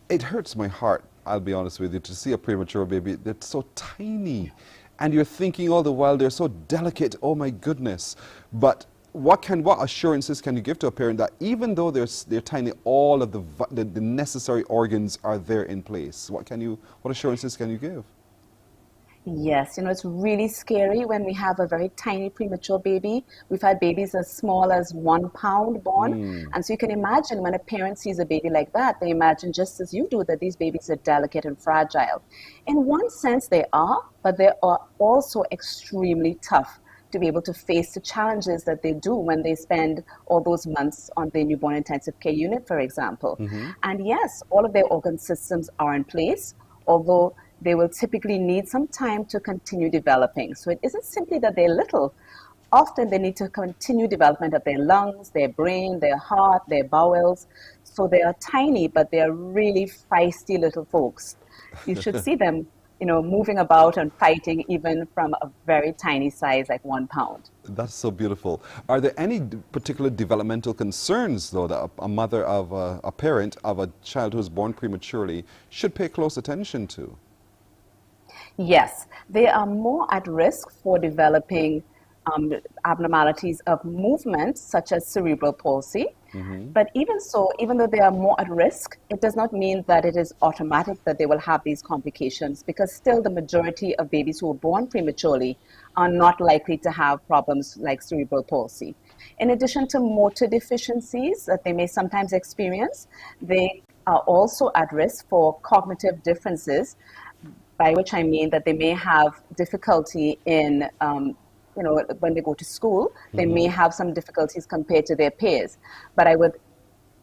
It hurts my heart, I'll be honest with you, to see a premature baby that's so tiny. And you're thinking all the while, they're so delicate, oh my goodness. But what assurances can you give to a parent that even though they're tiny, all of the necessary organs are there in place? What assurances can you give? Yes, you know, it's really scary when we have a very tiny premature baby. We've had babies as small as 1 pound born. And so you can imagine when a parent sees a baby like that, they imagine just as you do that these babies are delicate and fragile. In one sense they are, but they are also extremely tough to be able to face the challenges that they do when they spend all those months on the newborn intensive care unit, for example. And yes, all of their organ systems are in place, although they will typically need some time to continue developing. So it isn't simply that they're little. Often they need to continue development of their lungs, their brain, their heart, their bowels. So they are tiny, but they're really feisty little folks. You should see them, you know, moving about and fighting even from a very tiny size, like 1 pound. That's so beautiful. Are there any particular developmental concerns, though, that a mother of a parent of a child who's born prematurely should pay close attention to? Yes, they are more at risk for developing abnormalities of movement, such as cerebral palsy. But even so, even though they are more at risk, it does not mean that it is automatic that they will have these complications, because still the majority of babies who are born prematurely are not likely to have problems like cerebral palsy. In addition to motor deficiencies that they may sometimes experience, they are also at risk for cognitive differences, by which I mean that they may have difficulty in, you know, when they go to school, they may have some difficulties compared to their peers. But I would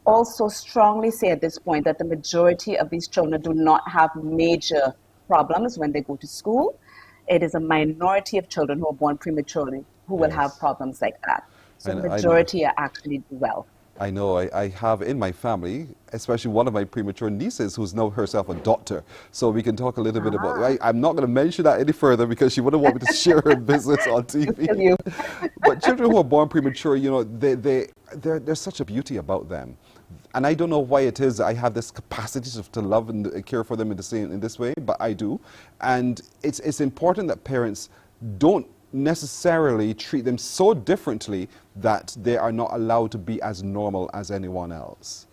also strongly say at this point that the majority of these children do not have major problems when they go to school. It is a minority of children who are born prematurely who will have problems like that. So the majority are actually do well. I know, I have in my family, especially one of my premature nieces who's now herself a doctor. So we can talk a little bit about, I'm not going to mention that any further because she wouldn't want me to share her business on TV. But children who are born premature, you know, there's such a beauty about them. And I don't know why it is I have this capacity to love and care for them in this way, but I do. And it's important that parents don't necessarily treat them so differently that they are not allowed to be as normal as anyone else.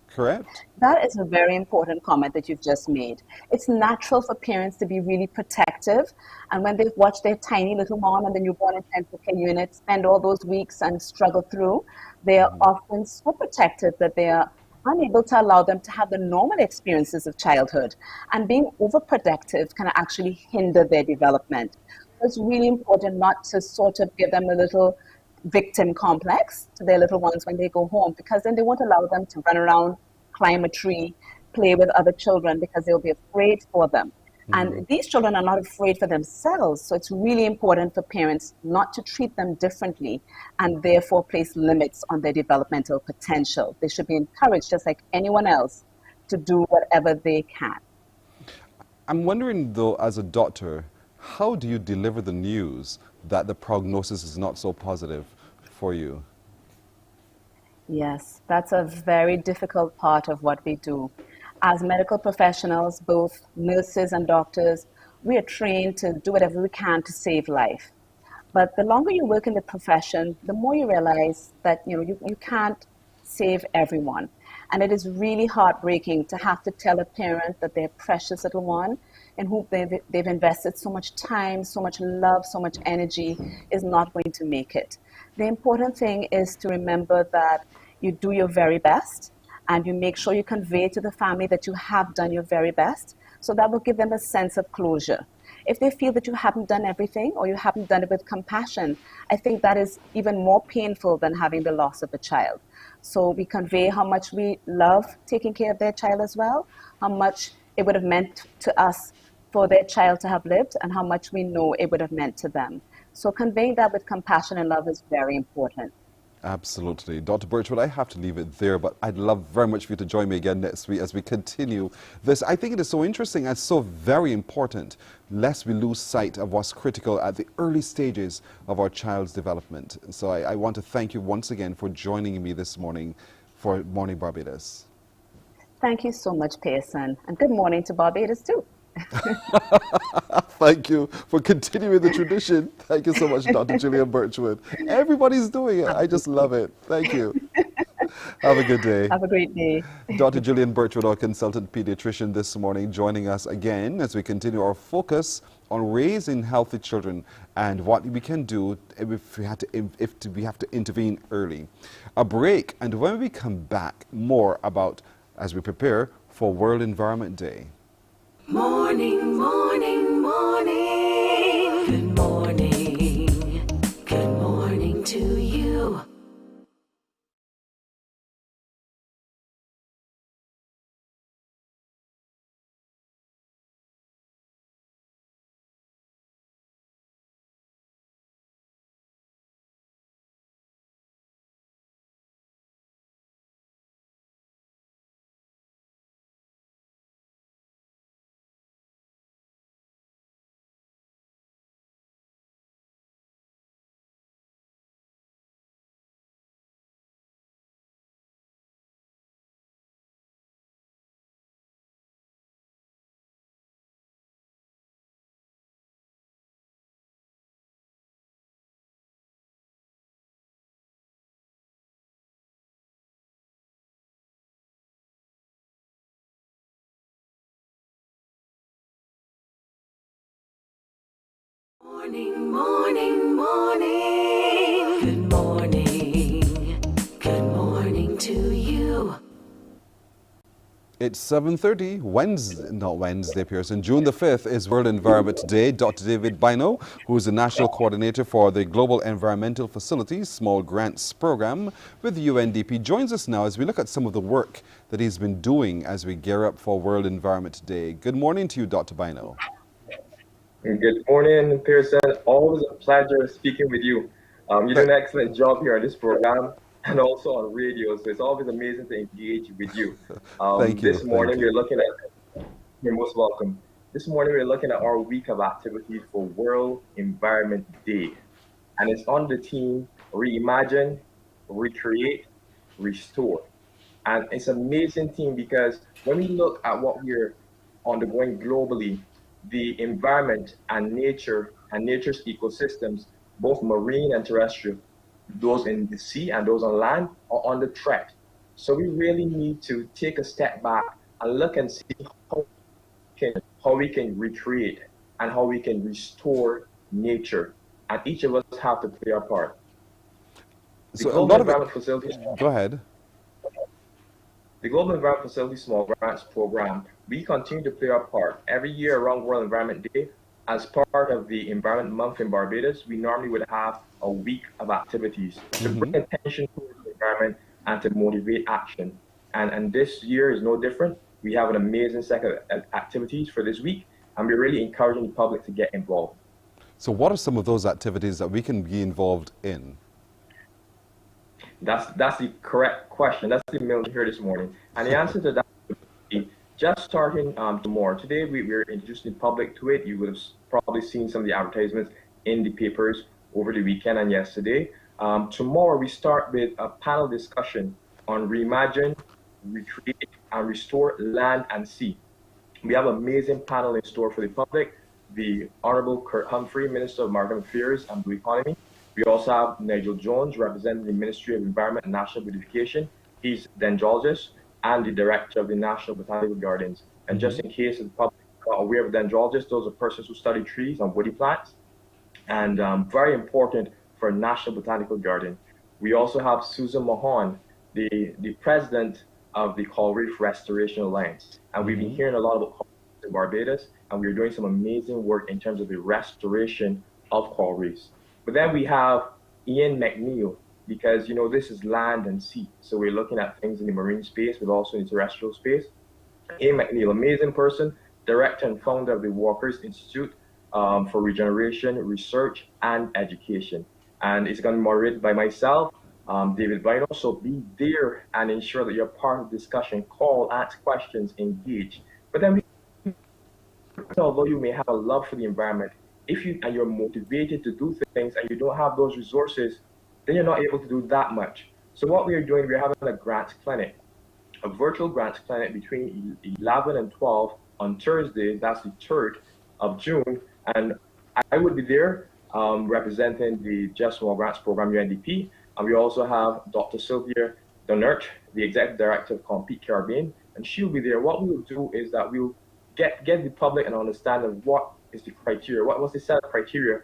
Correct? That is a very important comment that you've just made. It's natural for parents to be really protective, and when they've watched their tiny little mom and the newborn intensive care unit spend all those weeks and struggle through, they are often so protective that they are unable to allow them to have the normal experiences of childhood. And being overprotective can actually hinder their development. It's really important not to sort of give them a little victim complex to their little ones when they go home, because then they won't allow them to run around, climb a tree, play with other children, because they'll be afraid for them. And these children are not afraid for themselves, so it's really important for parents not to treat them differently and therefore place limits on their developmental potential. They should be encouraged, just like anyone else, to do whatever they can. I'm wondering, though, as a doctor, how do you deliver the news that the prognosis is not so positive for you? Yes, that's a very difficult part of what we do. As medical professionals, both nurses and doctors, we are trained to do whatever we can to save life. But the longer you work in the profession, the more you realize that you can't save everyone. And it is really heartbreaking to have to tell a parent that their precious little one, in whom they've invested so much time, so much love, so much energy, is not going to make it. The important thing is to remember that you do your very best, and you make sure you convey to the family that you have done your very best. So that will give them a sense of closure. If they feel that you haven't done everything, or you haven't done it with compassion, I think that is even more painful than having the loss of a child. So we convey how much we love taking care of their child as well, how much it would have meant to us for their child to have lived, and how much we know it would have meant to them. So conveying that with compassion and love is very important. Absolutely. Dr. Birchwood, I have to leave it there, but I'd love very much for you to join me again next week as we continue this. I think it is so interesting and so very important, lest we lose sight of what's critical at the early stages of our child's development. So I want to thank you once again for joining me this morning for Morning Barbados. Thank you so much, Pearson, and good morning to Barbados too. Thank you for continuing the tradition. Thank you so much, Dr. Julian Birchwood. Everybody's doing it. I just love it. Thank you. Have a good day. Have a great day. Dr. Julian Birchwood, our consultant pediatrician this morning, joining us again as we continue our focus on raising healthy children and what we can do if we have to intervene early. A break, and when we come back, more about as we prepare for World Environment Day. Morning, morning, morning. Good morning. Good morning to you. Morning, morning, morning. Good morning. Good morning to you. It's 7:30, Wednesday, Pearson. June the 5th is World Environment Day. Dr. David Bino, who is the National Coordinator for the Global Environmental Facilities Small Grants Program with UNDP, joins us now as we look at some of the work that he's been doing as we gear up for World Environment Day. Good morning to you, Dr. Bino. Good morning, Pearson. Always a pleasure speaking with you. You do an excellent job here on this program and also on radio, so it's always amazing to engage with you. Thank you. This morning we're looking at, you're most welcome. This morning we're looking at our week of activities for World Environment Day. And it's on the theme, reimagine, recreate, restore. And it's an amazing theme because when we look at what we're undergoing globally, the environment and nature's ecosystems, both marine and terrestrial, those in the sea and those on land, are under threat. So we really need to take a step back and look and see how we can recreate and how we can restore nature. And each of us have to play our part. So a lot of it, go ahead. The Global Environment Facility Small Grants Program, we continue to play our part. Every year around World Environment Day, as part of the Environment Month in Barbados, we normally would have a week of activities to bring attention to the environment and to motivate action. And this year is no different. We have an amazing set of activities for this week, and we're really encouraging the public to get involved. So what are some of those activities that we can be involved in? That's the correct question. That's the middle here this morning. And the answer to that would be just starting tomorrow. Today we're introducing the public to it. You would have probably seen some of the advertisements in the papers over the weekend and yesterday. Tomorrow we start with a panel discussion on reimagine, recreate, and restore land and sea. We have an amazing panel in store for the public. The Honorable Kurt Humphrey, Minister of Maritime Affairs and Blue Economy. We also have Nigel Jones, representing the Ministry of Environment and National Beautification. He's the dendrologist and the Director of the National Botanical Gardens. And just in case the public are aware of dendrologists, those are persons who study trees and woody plants. And very important for National Botanical Garden. We also have Susan Mahon, the President of the Coral Reef Restoration Alliance. And we've been hearing a lot about coral reefs in Barbados, and we're doing some amazing work in terms of the restoration of coral reefs. But then we have Ian McNeil, because this is land and sea. So we're looking at things in the marine space, but also in the terrestrial space. Ian McNeil, amazing person, director and founder of the Walker's Institute for Regeneration, Research, and Education. And it's going to be moderated by myself, David Vino. So be there and ensure that you're part of the discussion. Call, ask questions, engage. But then although you may have a love for the environment, if you're motivated to do things and you don't have those resources, then you're not able to do that much. So what we are doing, we're having a grants clinic, a virtual grants clinic between 11 and 12 on Thursday. That's the 3rd of June. And I would be there representing the Just Small Grants Program, UNDP. And we also have Dr. Sylvia Donert, the Executive Director of Compete Caribbean, and she'll be there. What we will do is that we'll get the public an understanding of what is the criteria, what's the set of criteria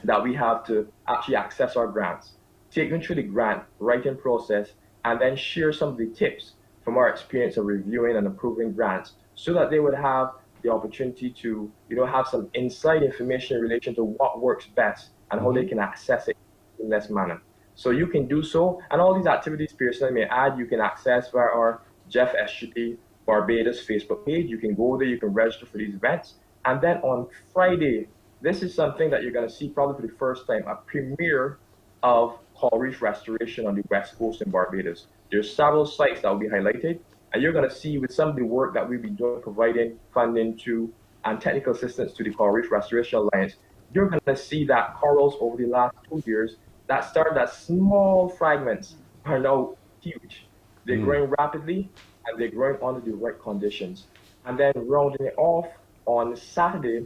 that we have to actually access our grants, take them through the grant writing process, and then share some of the tips from our experience of reviewing and approving grants so that they would have the opportunity to have some inside information in relation to what works best and how they can access it in this manner. So you can do so, and all these activities, Pearson, I may add, you can access via our Jeff Estuary Barbados Facebook page. You can go there, you can register for these events. And then on Friday, this is something that you're going to see probably for the first time, a premiere of coral reef restoration on the west coast in Barbados. There's several sites that will be highlighted, and you're going to see with some of the work that we've been doing, providing funding to and technical assistance to the Coral Reef Restoration Alliance, you're going to see that corals over the last 2 years that started as small fragments are now huge. They're growing rapidly, and they're growing under the right conditions. And then rounding it off on Saturday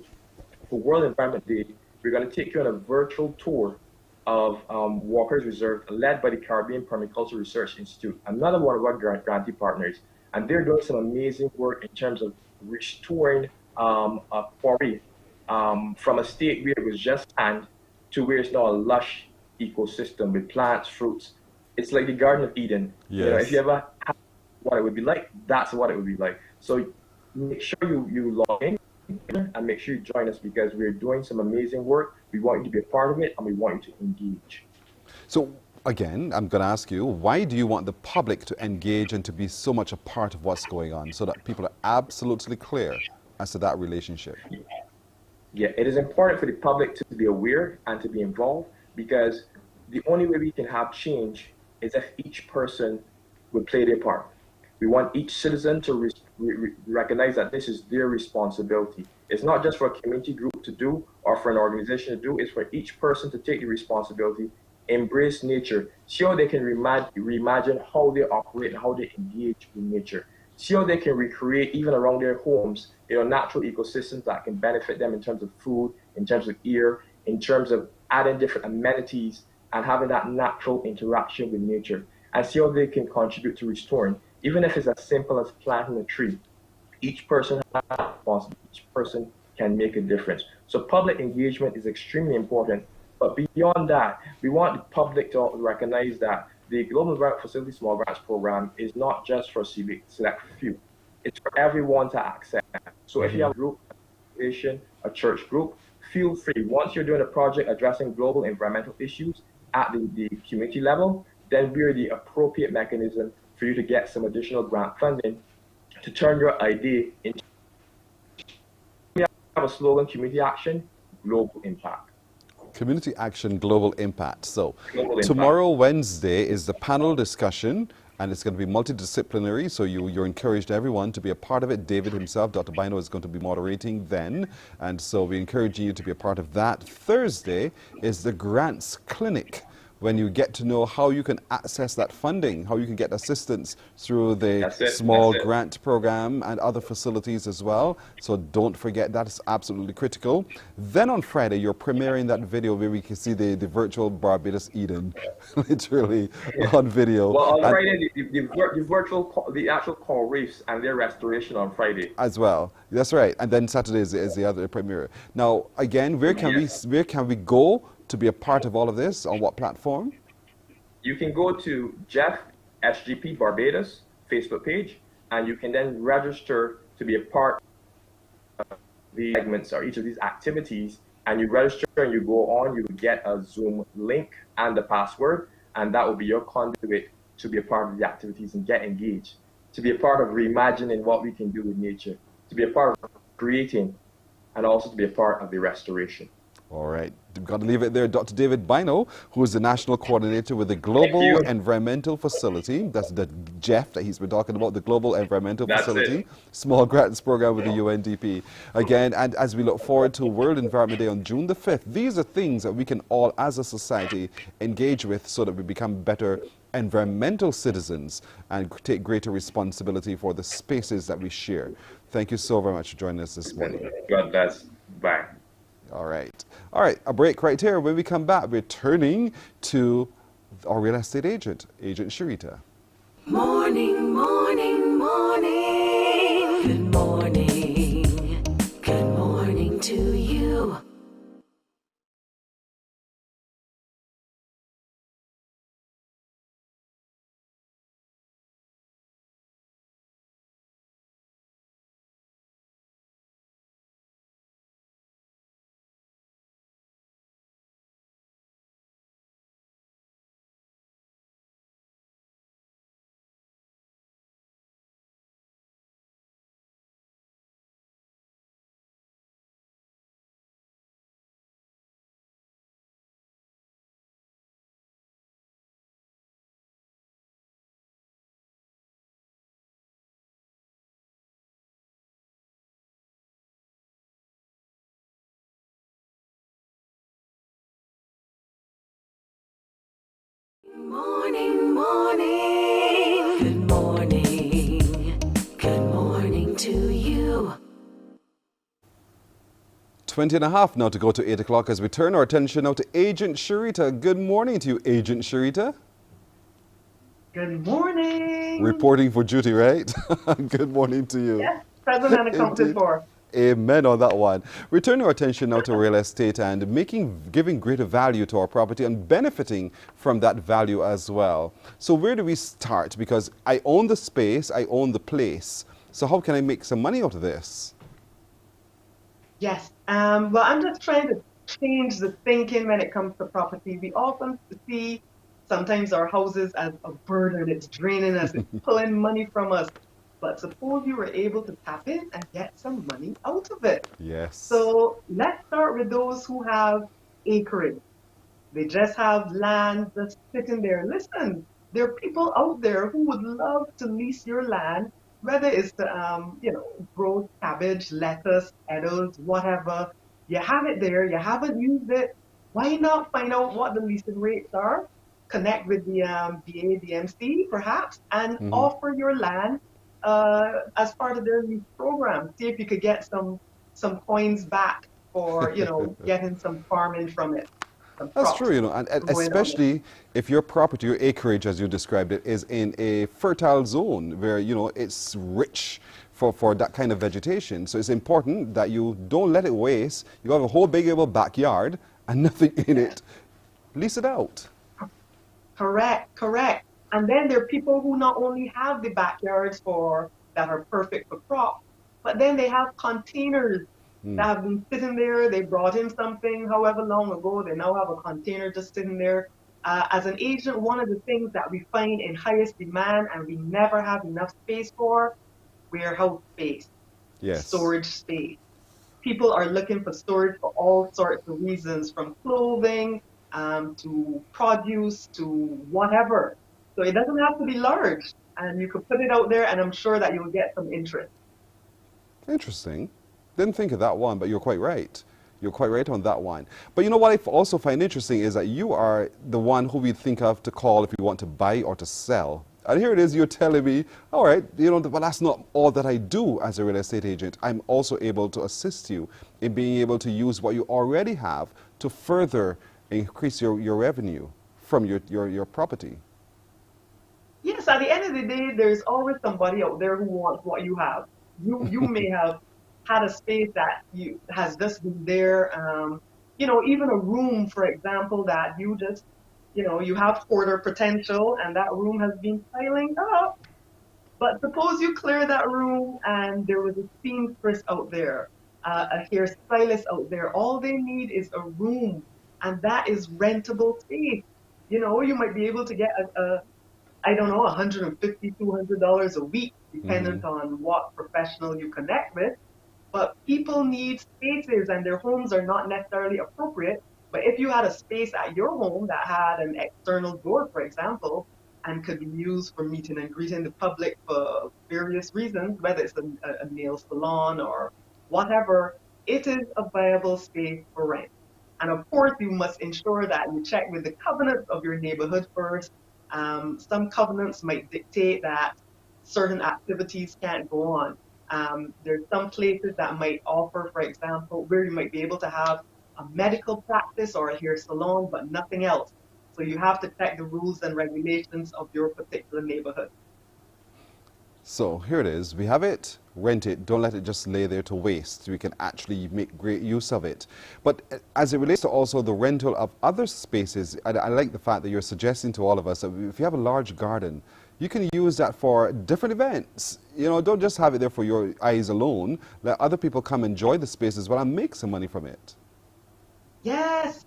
for World Environment Day, we're going to take you on a virtual tour of Walker's Reserve, led by the Caribbean Permaculture Research Institute, another one of our grantee partners. And they're doing some amazing work in terms of restoring a quarry from a state where it was just sand to where it's now a lush ecosystem with plants, fruits. It's like the Garden of Eden. Yes. If you ever had what it would be like, that's what it would be like. So make sure you log in and make sure you join us, because we're doing some amazing work. We want you to be a part of it, and we want you to engage. So again, I'm going to ask you, why do you want the public to engage and to be so much a part of what's going on so that people are absolutely clear as to that relationship? Yeah, it is important for the public to be aware and to be involved, because the only way we can have change is if each person would play their part. We want each citizen to recognize that this is their responsibility. It's not just for a community group to do or for an organization to do, it's for each person to take the responsibility, embrace nature, see how they can reimagine how they operate and how they engage with nature. See how they can recreate, even around their homes, natural ecosystems that can benefit them in terms of food, in terms of air, in terms of adding different amenities and having that natural interaction with nature. And see how they can contribute to restoring, even if it's as simple as planting a tree. Each person has a responsibility. Each person can make a difference. So public engagement is extremely important. But beyond that, we want the public to recognize that the Global Environment Facility Small Grants Program is not just for select few. It's for everyone to access. So if you have a group, a church group, feel free. Once you're doing a project addressing global environmental issues at the community level, then we're the appropriate mechanism for you to get some additional grant funding to turn your idea into. We have a slogan: community action, global impact. Community action, global impact. So Global impact. tomorrow, Wednesday, is the panel discussion, and it's going to be multidisciplinary, so you're encouraged, everyone, to be a part of it. David himself, Dr. Bino, is going to be moderating then, and so we encourage you to be a part of that. Thursday is the Grants Clinic, when you get to know how you can access that funding, how you can get assistance through the small grant program and other facilities as well. So don't forget, that's absolutely critical. Then on Friday, you're premiering that video where we can see the virtual Barbados Eden, literally on video. Well, on Friday, the actual coral reefs and their restoration on Friday. As well, that's right. And then Saturday is the other premiere. Now, again, where can we go to be a part of all of this? On what platform? You can go to Jeff SGP Barbados Facebook page, and you can then register to be a part of the segments or each of these activities. And you register and you go on, you will get a Zoom link and the password, and that will be your conduit to be a part of the activities and get engaged, to be a part of reimagining what we can do with nature, to be a part of creating, and also to be a part of the restoration. All right, we've got to leave it there. Dr. David Bino, who is the National Coordinator with the Global Environmental Facility. That's the Jeff that he's been talking about, the Global Environmental Facility, Small Grants Program with the UNDP. Again, and as we look forward to World Environment Day on June the 5th, these are things that we can all, as a society, engage with so that we become better environmental citizens and take greater responsibility for the spaces that we share. Thank you so very much for joining us this morning. God bless. Bye. All right. All right, a break right here. When we come back, we're turning to our real estate agent, Agent Sharita. Morning, morning, morning. Good morning. Good morning to you. Morning, morning. Good morning. Good morning to you. 20 and a half now to go to 8 o'clock as we turn our attention now to Agent Sharita. Good morning to you, Agent Sharita. Good morning. Reporting for duty, right? Good morning to you. Yes, present and accounted for. Amen on that one. We turn our attention now to real estate and giving greater value to our property and benefiting from that value as well. So where do we start? Because I own the space, I own the place. So how can I make some money out of this? Yes. Well, I'm just trying to change the thinking when it comes to property. We often see sometimes our houses as a burden. It's draining us, it's pulling money from us. But suppose you were able to tap in and get some money out of it. Yes. So let's start with those who have acreage. They just have land just sitting there. Listen, there are people out there who would love to lease your land, whether it's to, grow cabbage, lettuce, edibles, whatever. You have it there. You haven't used it. Why not find out what the leasing rates are? Connect with the BADMC, perhaps, and offer your land as part of their lease program. See if you could get some coins back for, getting some farming from it. That's true, and especially if your property, your acreage, as you described it, is in a fertile zone where, it's rich for that kind of vegetation. So it's important that you don't let it waste. You have a whole big able backyard and nothing in it. Lease it out. Correct. And then there are people who not only have the backyards that are perfect for crops, but then they have containers that have been sitting there. They brought in something however long ago. They now have a container just sitting there. As an agent, one of the things that we find in highest demand and we never have enough space for, warehouse space, Yes. storage space. People are looking for storage for all sorts of reasons, from clothing to produce to whatever. So it doesn't have to be large, and you could put it out there, and I'm sure that you'll get some interest. Interesting. Didn't think of that one, but you're quite right. You're quite right on that one. But you know what I also find interesting is that you are the one who we think of to call if we want to buy or to sell. And here it is, you're telling me, all right, you know, but that's not all that I do as a real estate agent. I'm also able to assist you in being able to use what you already have to further increase your revenue from your property. Yes, at the end of the day, there's always somebody out there who wants what you have. You may have had a space that has just been there, you know, even a room, for example, that you just, you know, you have hoarder potential and that room has been piling up. But suppose you clear that room and there was a seamstress out there, a hairstylist out there. All they need is a room, and that is rentable space. You know, you might be able to get I don't know, $150, $200 a week, dependent on what professional you connect with. But people need spaces, and their homes are not necessarily appropriate. But if you had a space at your home that had an external door, for example, and could be used for meeting and greeting the public for various reasons, whether it's a nail salon or whatever, it is a viable space for rent. And of course, you must ensure that you check with the covenants of your neighborhood first. Some covenants might dictate that certain activities can't go on. There's some places that might offer, for example, where you might be able to have a medical practice or a hair salon, but nothing else. So you have to check the rules and regulations of your particular neighborhood. So here it is. We have it, rent it, don't let it just lay there to waste. We can actually make great use of it. But as it relates to also the rental of other spaces, I like the fact that you're suggesting to all of us that if you have a large garden, you can use that for different events. You know, don't just have it there for your eyes alone. Let other people come enjoy the space as well and make some money from it. Yes,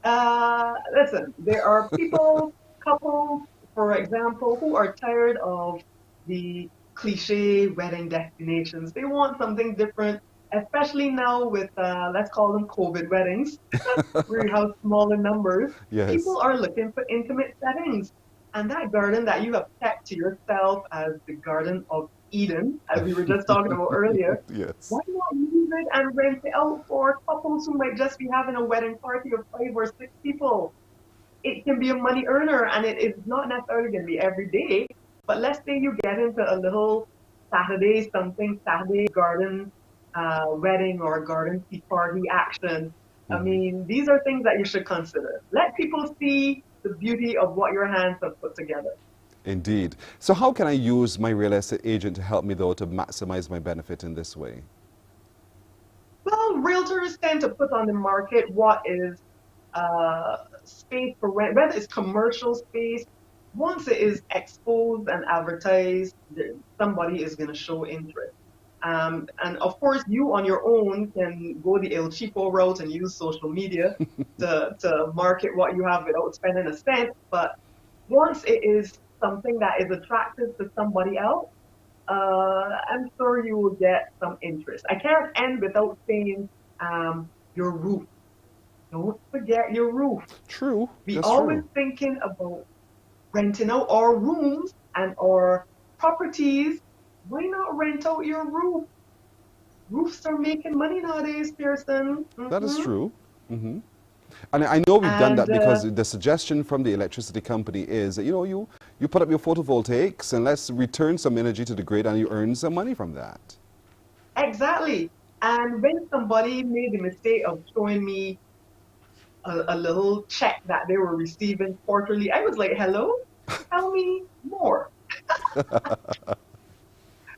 listen, there are people, couples, for example, who are tired of the cliche wedding destinations. They want something different, especially now with, let's call them COVID weddings, where you have smaller numbers. Yes. People are looking for intimate settings. And that garden that you have kept to yourself as the Garden of Eden, as we were just talking about earlier, Yes. why not use it and rent it out for couples who might just be having a wedding party of 5 or 6 people? It can be a money earner, and it is not necessarily going to be every day. But let's say you get into a little Saturday garden wedding or garden tea party action. I mean, these are things that you should consider. Let people see the beauty of what your hands have put together. Indeed. So how can I use my real estate agent to help me, though, to maximize my benefit in this way? Well, realtors tend to put on the market what is space for rent, whether it's commercial space. Once it is exposed and advertised, somebody is going to show interest. And of course, you on your own can go the El Chico route and use social media to market what you have without spending a cent. But once it is something that is attractive to somebody else, I'm sure you will get some interest. I can't end without saying your roof. Don't forget your roof. True. Be always thinking about renting out our rooms and our properties. Why not rent out your roof? Roofs are making money nowadays, Pearson. That is true. And I know we've done that because the suggestion from the electricity company is that, you know, you put up your photovoltaics and let's return some energy to the grid and you earn some money from that. Exactly. And when somebody made the mistake of showing me a little check that they were receiving quarterly, I was like, hello? Tell me more.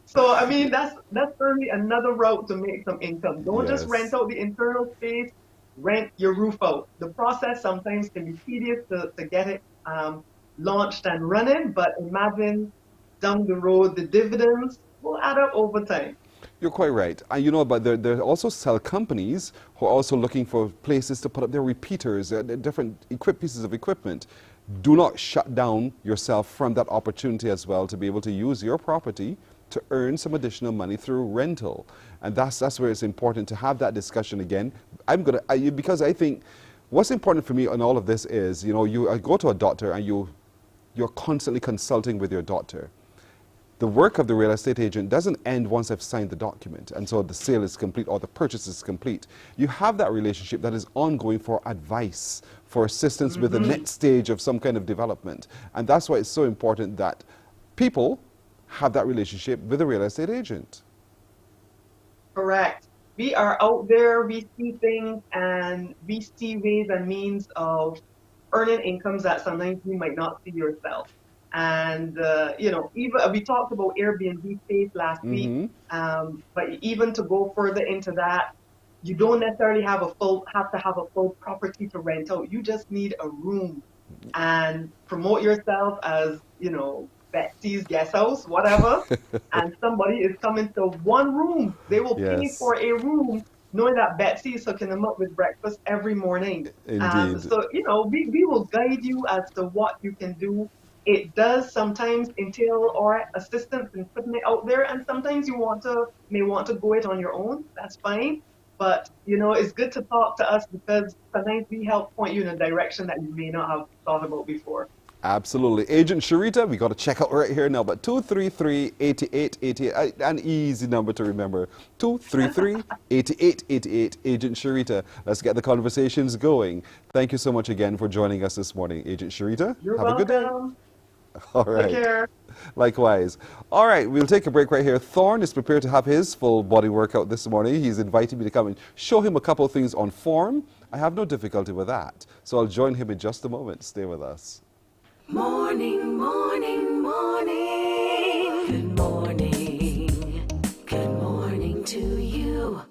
So, I mean, that's certainly another route to make some income. Don't just rent out the internal space, rent your roof out. The process sometimes can be tedious to get it launched and running, but imagine down the road, the dividends will add up over time. You're quite right. And you know, but there are also cell companies who are also looking for places to put up their repeaters, different pieces of equipment. Do not shut down yourself from that opportunity as well to be able to use your property to earn some additional money through rental. And that's where it's important to have that discussion again. Because I think what's important for me on all of this is, you know, I go to a doctor and you're constantly consulting with your doctor. The work of the real estate agent doesn't end once I've signed the document and so the sale is complete or the purchase is complete. You have that relationship that is ongoing for advice, for assistance with the next stage of some kind of development. And that's why it's so important that people have that relationship with a real estate agent. Correct. We are out there, we see things, and we see ways and means of earning incomes that sometimes you might not see yourself. And, you know, even we talked about Airbnb space last week, but even to go further into that, you don't necessarily have to have a full property to rent out. You just need a room and promote yourself as, you know, Betsy's guest house, whatever, and somebody is coming to one room. They will pay for a room knowing that Betsy is hooking them up with breakfast every morning. Indeed. So, you know, we will guide you as to what you can do. It does sometimes entail our assistance in putting it out there, and sometimes you may want to go it on your own. That's fine. But, you know, it's good to talk to us because sometimes we help point you in a direction that you may not have thought about before. Absolutely. Agent Sharita, we got to check out right here now, but 233-8888, an easy number to remember. 233-8888, Agent Sharita. Let's get the conversations going. Thank you so much again for joining us this morning, Agent Sharita. You're Have welcome. a good day. All right. Take care. Likewise. All right, we'll take a break right here. Thorne is prepared to have his full body workout this morning. He's invited me to come and show him a couple of things on form. I have no difficulty with that. So I'll join him in just a moment. Stay with us. Morning, morning, morning. Good morning. Good morning to you.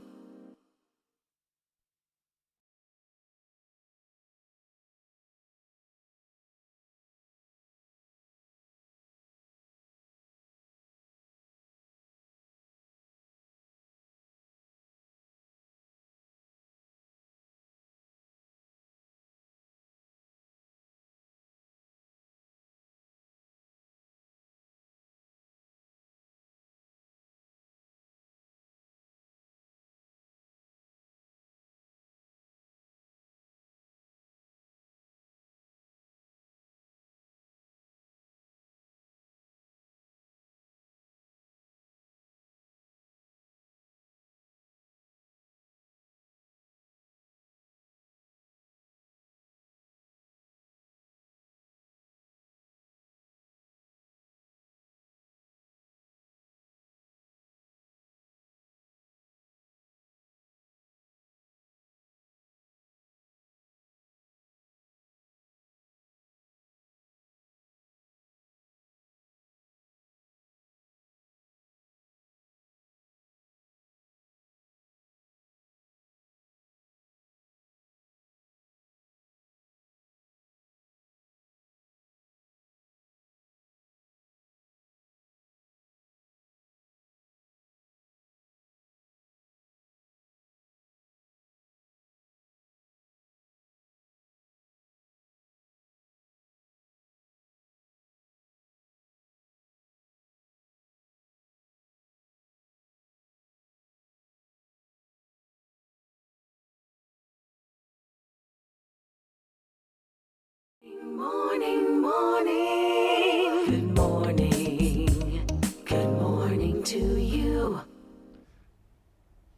Morning, morning. Good morning. Good morning to you.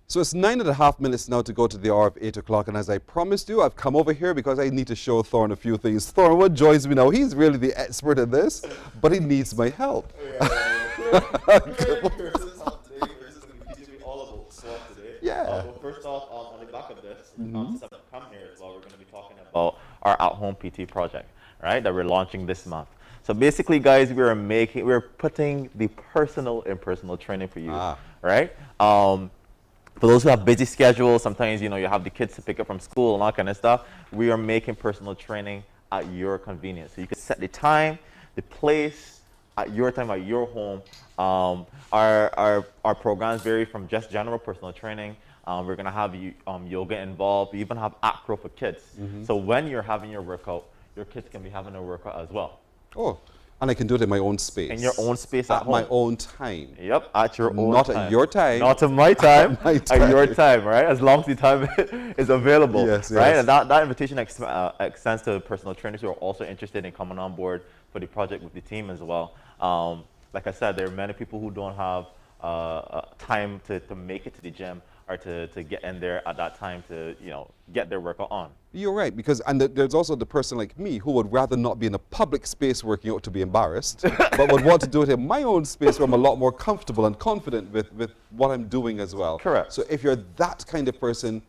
So it's 9.5 minutes now to go to the hour of 8 o'clock, and as I promised you, I've come over here because I need to show Thorne a few things. Thorne, what joins me now? He's really the expert in this, but he needs my help. Yeah. Well, first off, on the back of this, since I've come here as well, we're going to be talking about our at-home PT project, right, that we're launching this month. So basically, guys, we're putting the personal impersonal training for you, right? For those who have busy schedules, sometimes, you know, you have the kids to pick up from school and all kind of stuff. We are making personal training at your convenience. So you can set the time, the place, at your time, at your home. Our programs vary from just general personal training. We're gonna have yoga involved. We even have acro for kids. So when you're having your workout, your kids can be having a workout as well. Oh, and I can do it in my own space. In your own space at home. my own time. Yep, at your own Not time. at your time. Not at my time. At my time. At your time, right? As long as the time is available. Yes, right? yes. And that invitation extends to personal trainers who are also interested in coming on board for the project with the team as well. Like I said, there are many people who don't have time to make it to the gym or to get in there at that time to get their workout on. You're right, because there's also the person like me who would rather not be in a public space working out to be embarrassed, but would want to do it in my own space where I'm a lot more comfortable and confident with what I'm doing as well. Correct. So if you're that kind of person,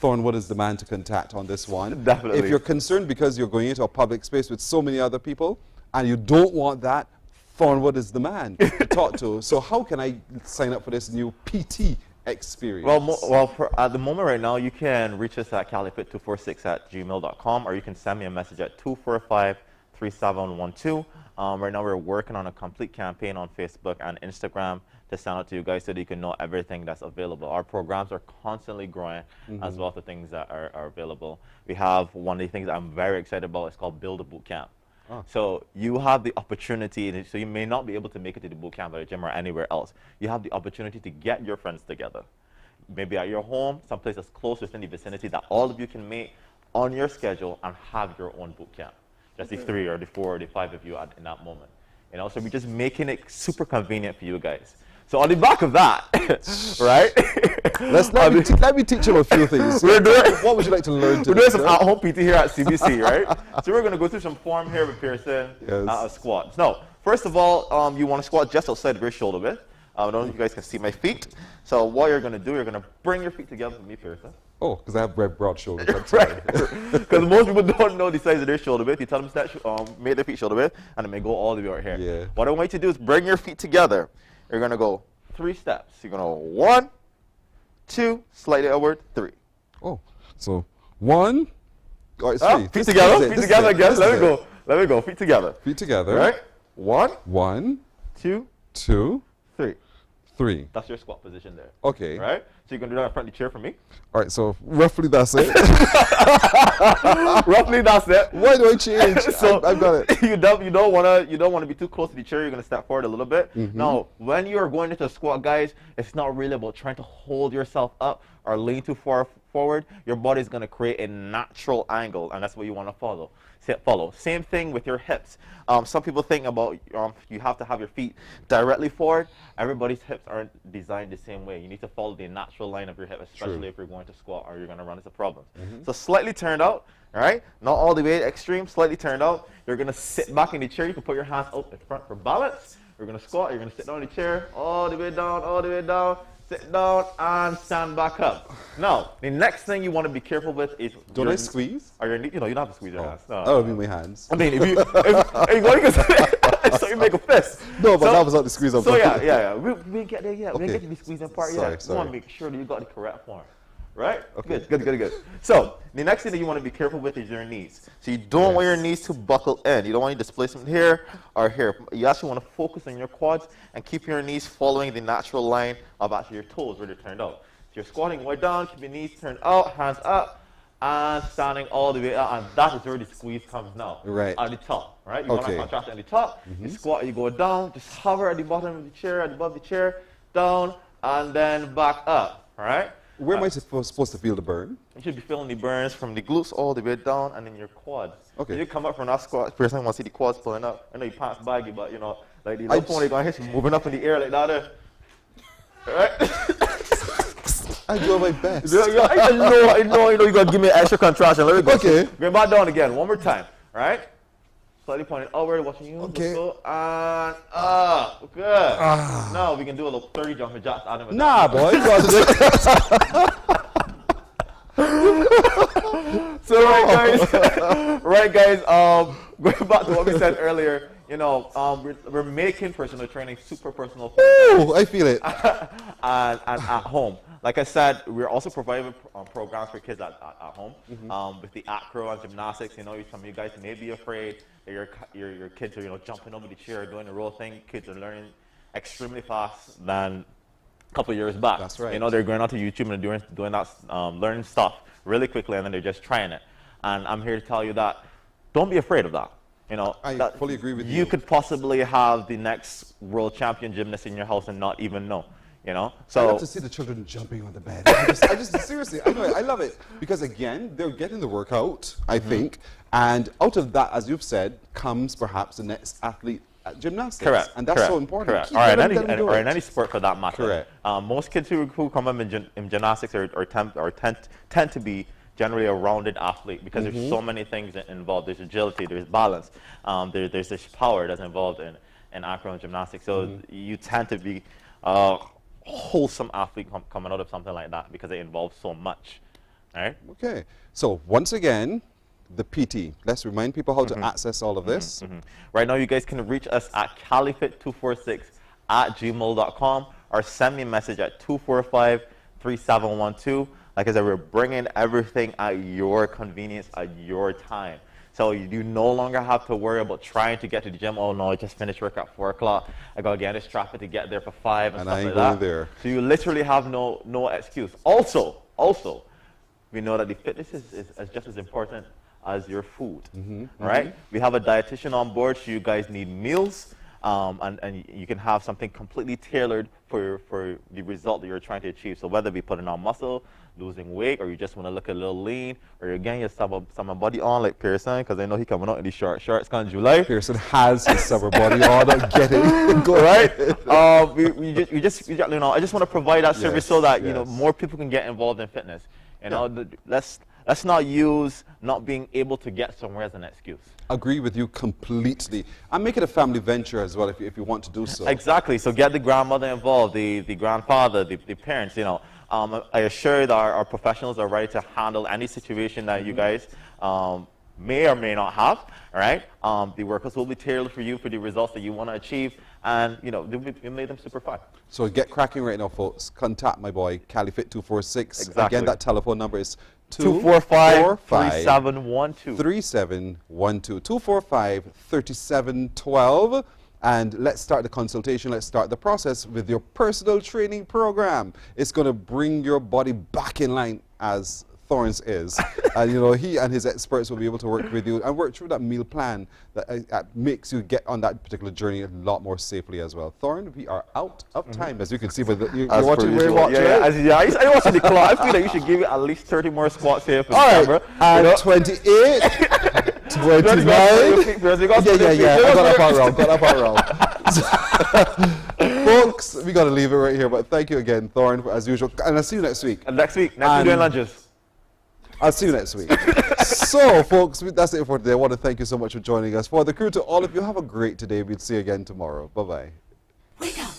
Thornwood is the man to contact on this one. Definitely. If you're concerned because you're going into a public space with so many other people and you don't want that, Thornwood is the man to talk to. So how can I sign up for this new PT experience? Well, at the moment right now, you can reach us at califit246@gmail.com, or you can send me a message at 245-3712. Right now, we're working on a complete campaign on Facebook and Instagram to send out to you guys so that you can know everything that's available. Our programs are constantly growing as well, the things that are available. We have one of the things that I'm very excited about. It's called Build a Boot Camp. So you have the opportunity, so you may not be able to make it to the boot camp at a gym or anywhere else. You have the opportunity to get your friends together. Maybe at your home, someplace that's close within the vicinity that all of you can meet on your schedule and have your own boot camp. Just the 3 or the 4 or the 5 of you in that moment. So we're just making it super convenient for you guys. So on the back of that, right? Let me teach you a few things. What would you like to learn today? We're doing some at-home PT here at CBC, right? So we're going to go through some form here with Pearson squats. Now, first of all, you want to squat just outside of your shoulder width. I don't know if you guys can see my feet. So what you're going to do, you're going to bring your feet together with me, Pearson. Oh, because I have very broad shoulders. Right. Because most people don't know the size of their shoulder width. You tell them that make their feet shoulder width, and it may go all the way out here. Yeah. What I want you to do is bring your feet together. You're going to go 3 steps. You're going to go 1, 2, slightly outward, 3. Oh, so 1, all right, 3. Feet together, feet together again. Let me go. Feet together. Feet together. Right? 1, 2, 3. That's your squat position there. Okay. Right? So you're going to do that in front of the chair for me. All right, so roughly that's it. Roughly that's it. Why do I change? So I've got it. You don't want to be too close to the chair. You're going to step forward a little bit. Now, when you're going into a squat, guys, it's not really about trying to hold yourself up or lean too far forward. Your body's going to create a natural angle, and that's what you want to follow. Same thing with your hips. Some people think about you have to have your feet directly forward. Everybody's hips aren't designed the same way. You need to follow the natural line of your hip, especially if you're going to squat or you're going to run into problems. So slightly turned out, all right? Not all the way extreme, slightly turned out. You're going to sit back in the chair. You can put your hands out in front for balance. You're going to squat. You're going to sit down in the chair, all the way down, sit down, and stand back up. Now, the next thing you want to be careful with is... Don't I squeeze? You don't have to squeeze your hands. No. I mean my hands. I mean, if you so you make a fist. No, but that was not the squeeze. So yeah. We didn't get there yet. We didn't get to the squeezing part yet. Sorry. You want to make sure that you got the correct form. Right? Okay. Good. So the next thing that you want to be careful with is your knees. So you don't want your knees to buckle in. You don't want any displacement here or here. You actually want to focus on your quads and keep your knees following the natural line of actually your toes where they're turned out. So you're squatting way down, keep your knees turned out, hands up, and standing all the way up. And that is where the squeeze comes now. Right. At the top, right? You want to contract at the top. You squat, you go down, just hover at the bottom of the chair, above the chair, down, and then back up, all right? Where am I supposed to feel the burn? You should be feeling the burns from the glutes all the way down and in your quads. Okay. So you come up from that squat, first time you want to see the quads pulling up. I know your pants baggy, but like the left one, you're going to hit you moving up in the air like that. Right? I do my best. I know, you got to give me an extra contraction. Let me go. Okay. Go back down again, one more time, right? Slightly pointed outward, watching you. Okay. And up. Good. Now we can do a little 30 jumping jacks. Nah, boy. So right guys, going back to what we said earlier, you know, we're making personal training super personal. Ooh, I feel it. and at home. Like I said, we're also providing programs for kids at home. With the acro and gymnastics, you know, some of you guys may be afraid that your kids are, you know, jumping over the chair, doing the roll thing. Kids are learning extremely fast than a couple of years back. That's right. You know, they're going onto YouTube and doing that, learning stuff really quickly, and then they're just trying it. And I'm here to tell you that don't be afraid of that. You know, I fully agree with you. You could possibly have the next world champion gymnast in your house and not even know. You know, so I love to see the children jumping on the bed. I just seriously, I know it. I love it because again, they're getting the workout, I think, and out of that, as you've said, comes perhaps the next athlete at gymnastics. Correct. And that's so important. Correct. Or in any sport for that matter. Correct. Most kids who come up in gymnastics tend to be generally a rounded athlete because there's so many things involved. There's agility, there's balance, there's this power that's involved in acro and gymnastics. So you tend to be wholesome athlete coming out of something like that because it involves so much. All right? Okay. So once again, the PT. Let's remind people how to access all of this. Right now, you guys can reach us at califit246@gmail.com or send me a message at 245-3712. Like I said, we're bringing everything at your convenience, at your time. So you no longer have to worry about trying to get to the gym. Oh no, I just finished work at 4 o'clock. I gotta get this traffic to get there for 5 and stuff like that. There. So you literally have no excuse. Also, we know that the fitness is just as important as your food, right? We have a dietitian on board, so you guys need meals, and you can have something completely tailored for the result that you're trying to achieve. So whether it be putting on muscle, losing weight, or you just want to look a little lean, or you're getting your summer body on like Pearson, because I know he coming out in these short shorts come July. Pearson has his summer body on. I get it. Go right? You know, I just want to provide that service so that you know more people can get involved in fitness. You know, let's not use not being able to get somewhere as an excuse. Agree with you completely. And make it a family venture as well if you want to do so. Exactly. So get the grandmother involved, the grandfather, the parents, you know. I assure that our professionals are ready to handle any situation that you guys may or may not have, all right? The workers will be tailored for you for the results that you want to achieve, and, you know, we made them super fun. So get cracking right now, folks. Contact my boy, Califit246. Exactly. Again, that telephone number is 245-3712. 245-3712. And let's start the consultation. Let's start the process with your personal training program. It's going to bring your body back in line as Thorns is. And, you know, he and his experts will be able to work with you and work through that meal plan that makes you get on that particular journey a lot more safely as well. Thorn, we are out of time, as you can see. But you're watching very watch, I watch the clock. I feel like you should give it at least 30 more squats here for the camera. And you know? 28. 29. Yeah. I got up around. Folks, we got to leave it right here. But thank you again, Thorn, as usual. And I'll see you next week. And next week we're doing lunges. I'll see you next week. So, folks, that's it for today. I want to thank you so much for joining us. For the crew, to all of you, have a great day. We'll see you again tomorrow. Bye-bye. Wake up,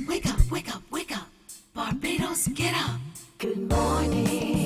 wake up, wake up, wake up. Barbados, get up. Good morning.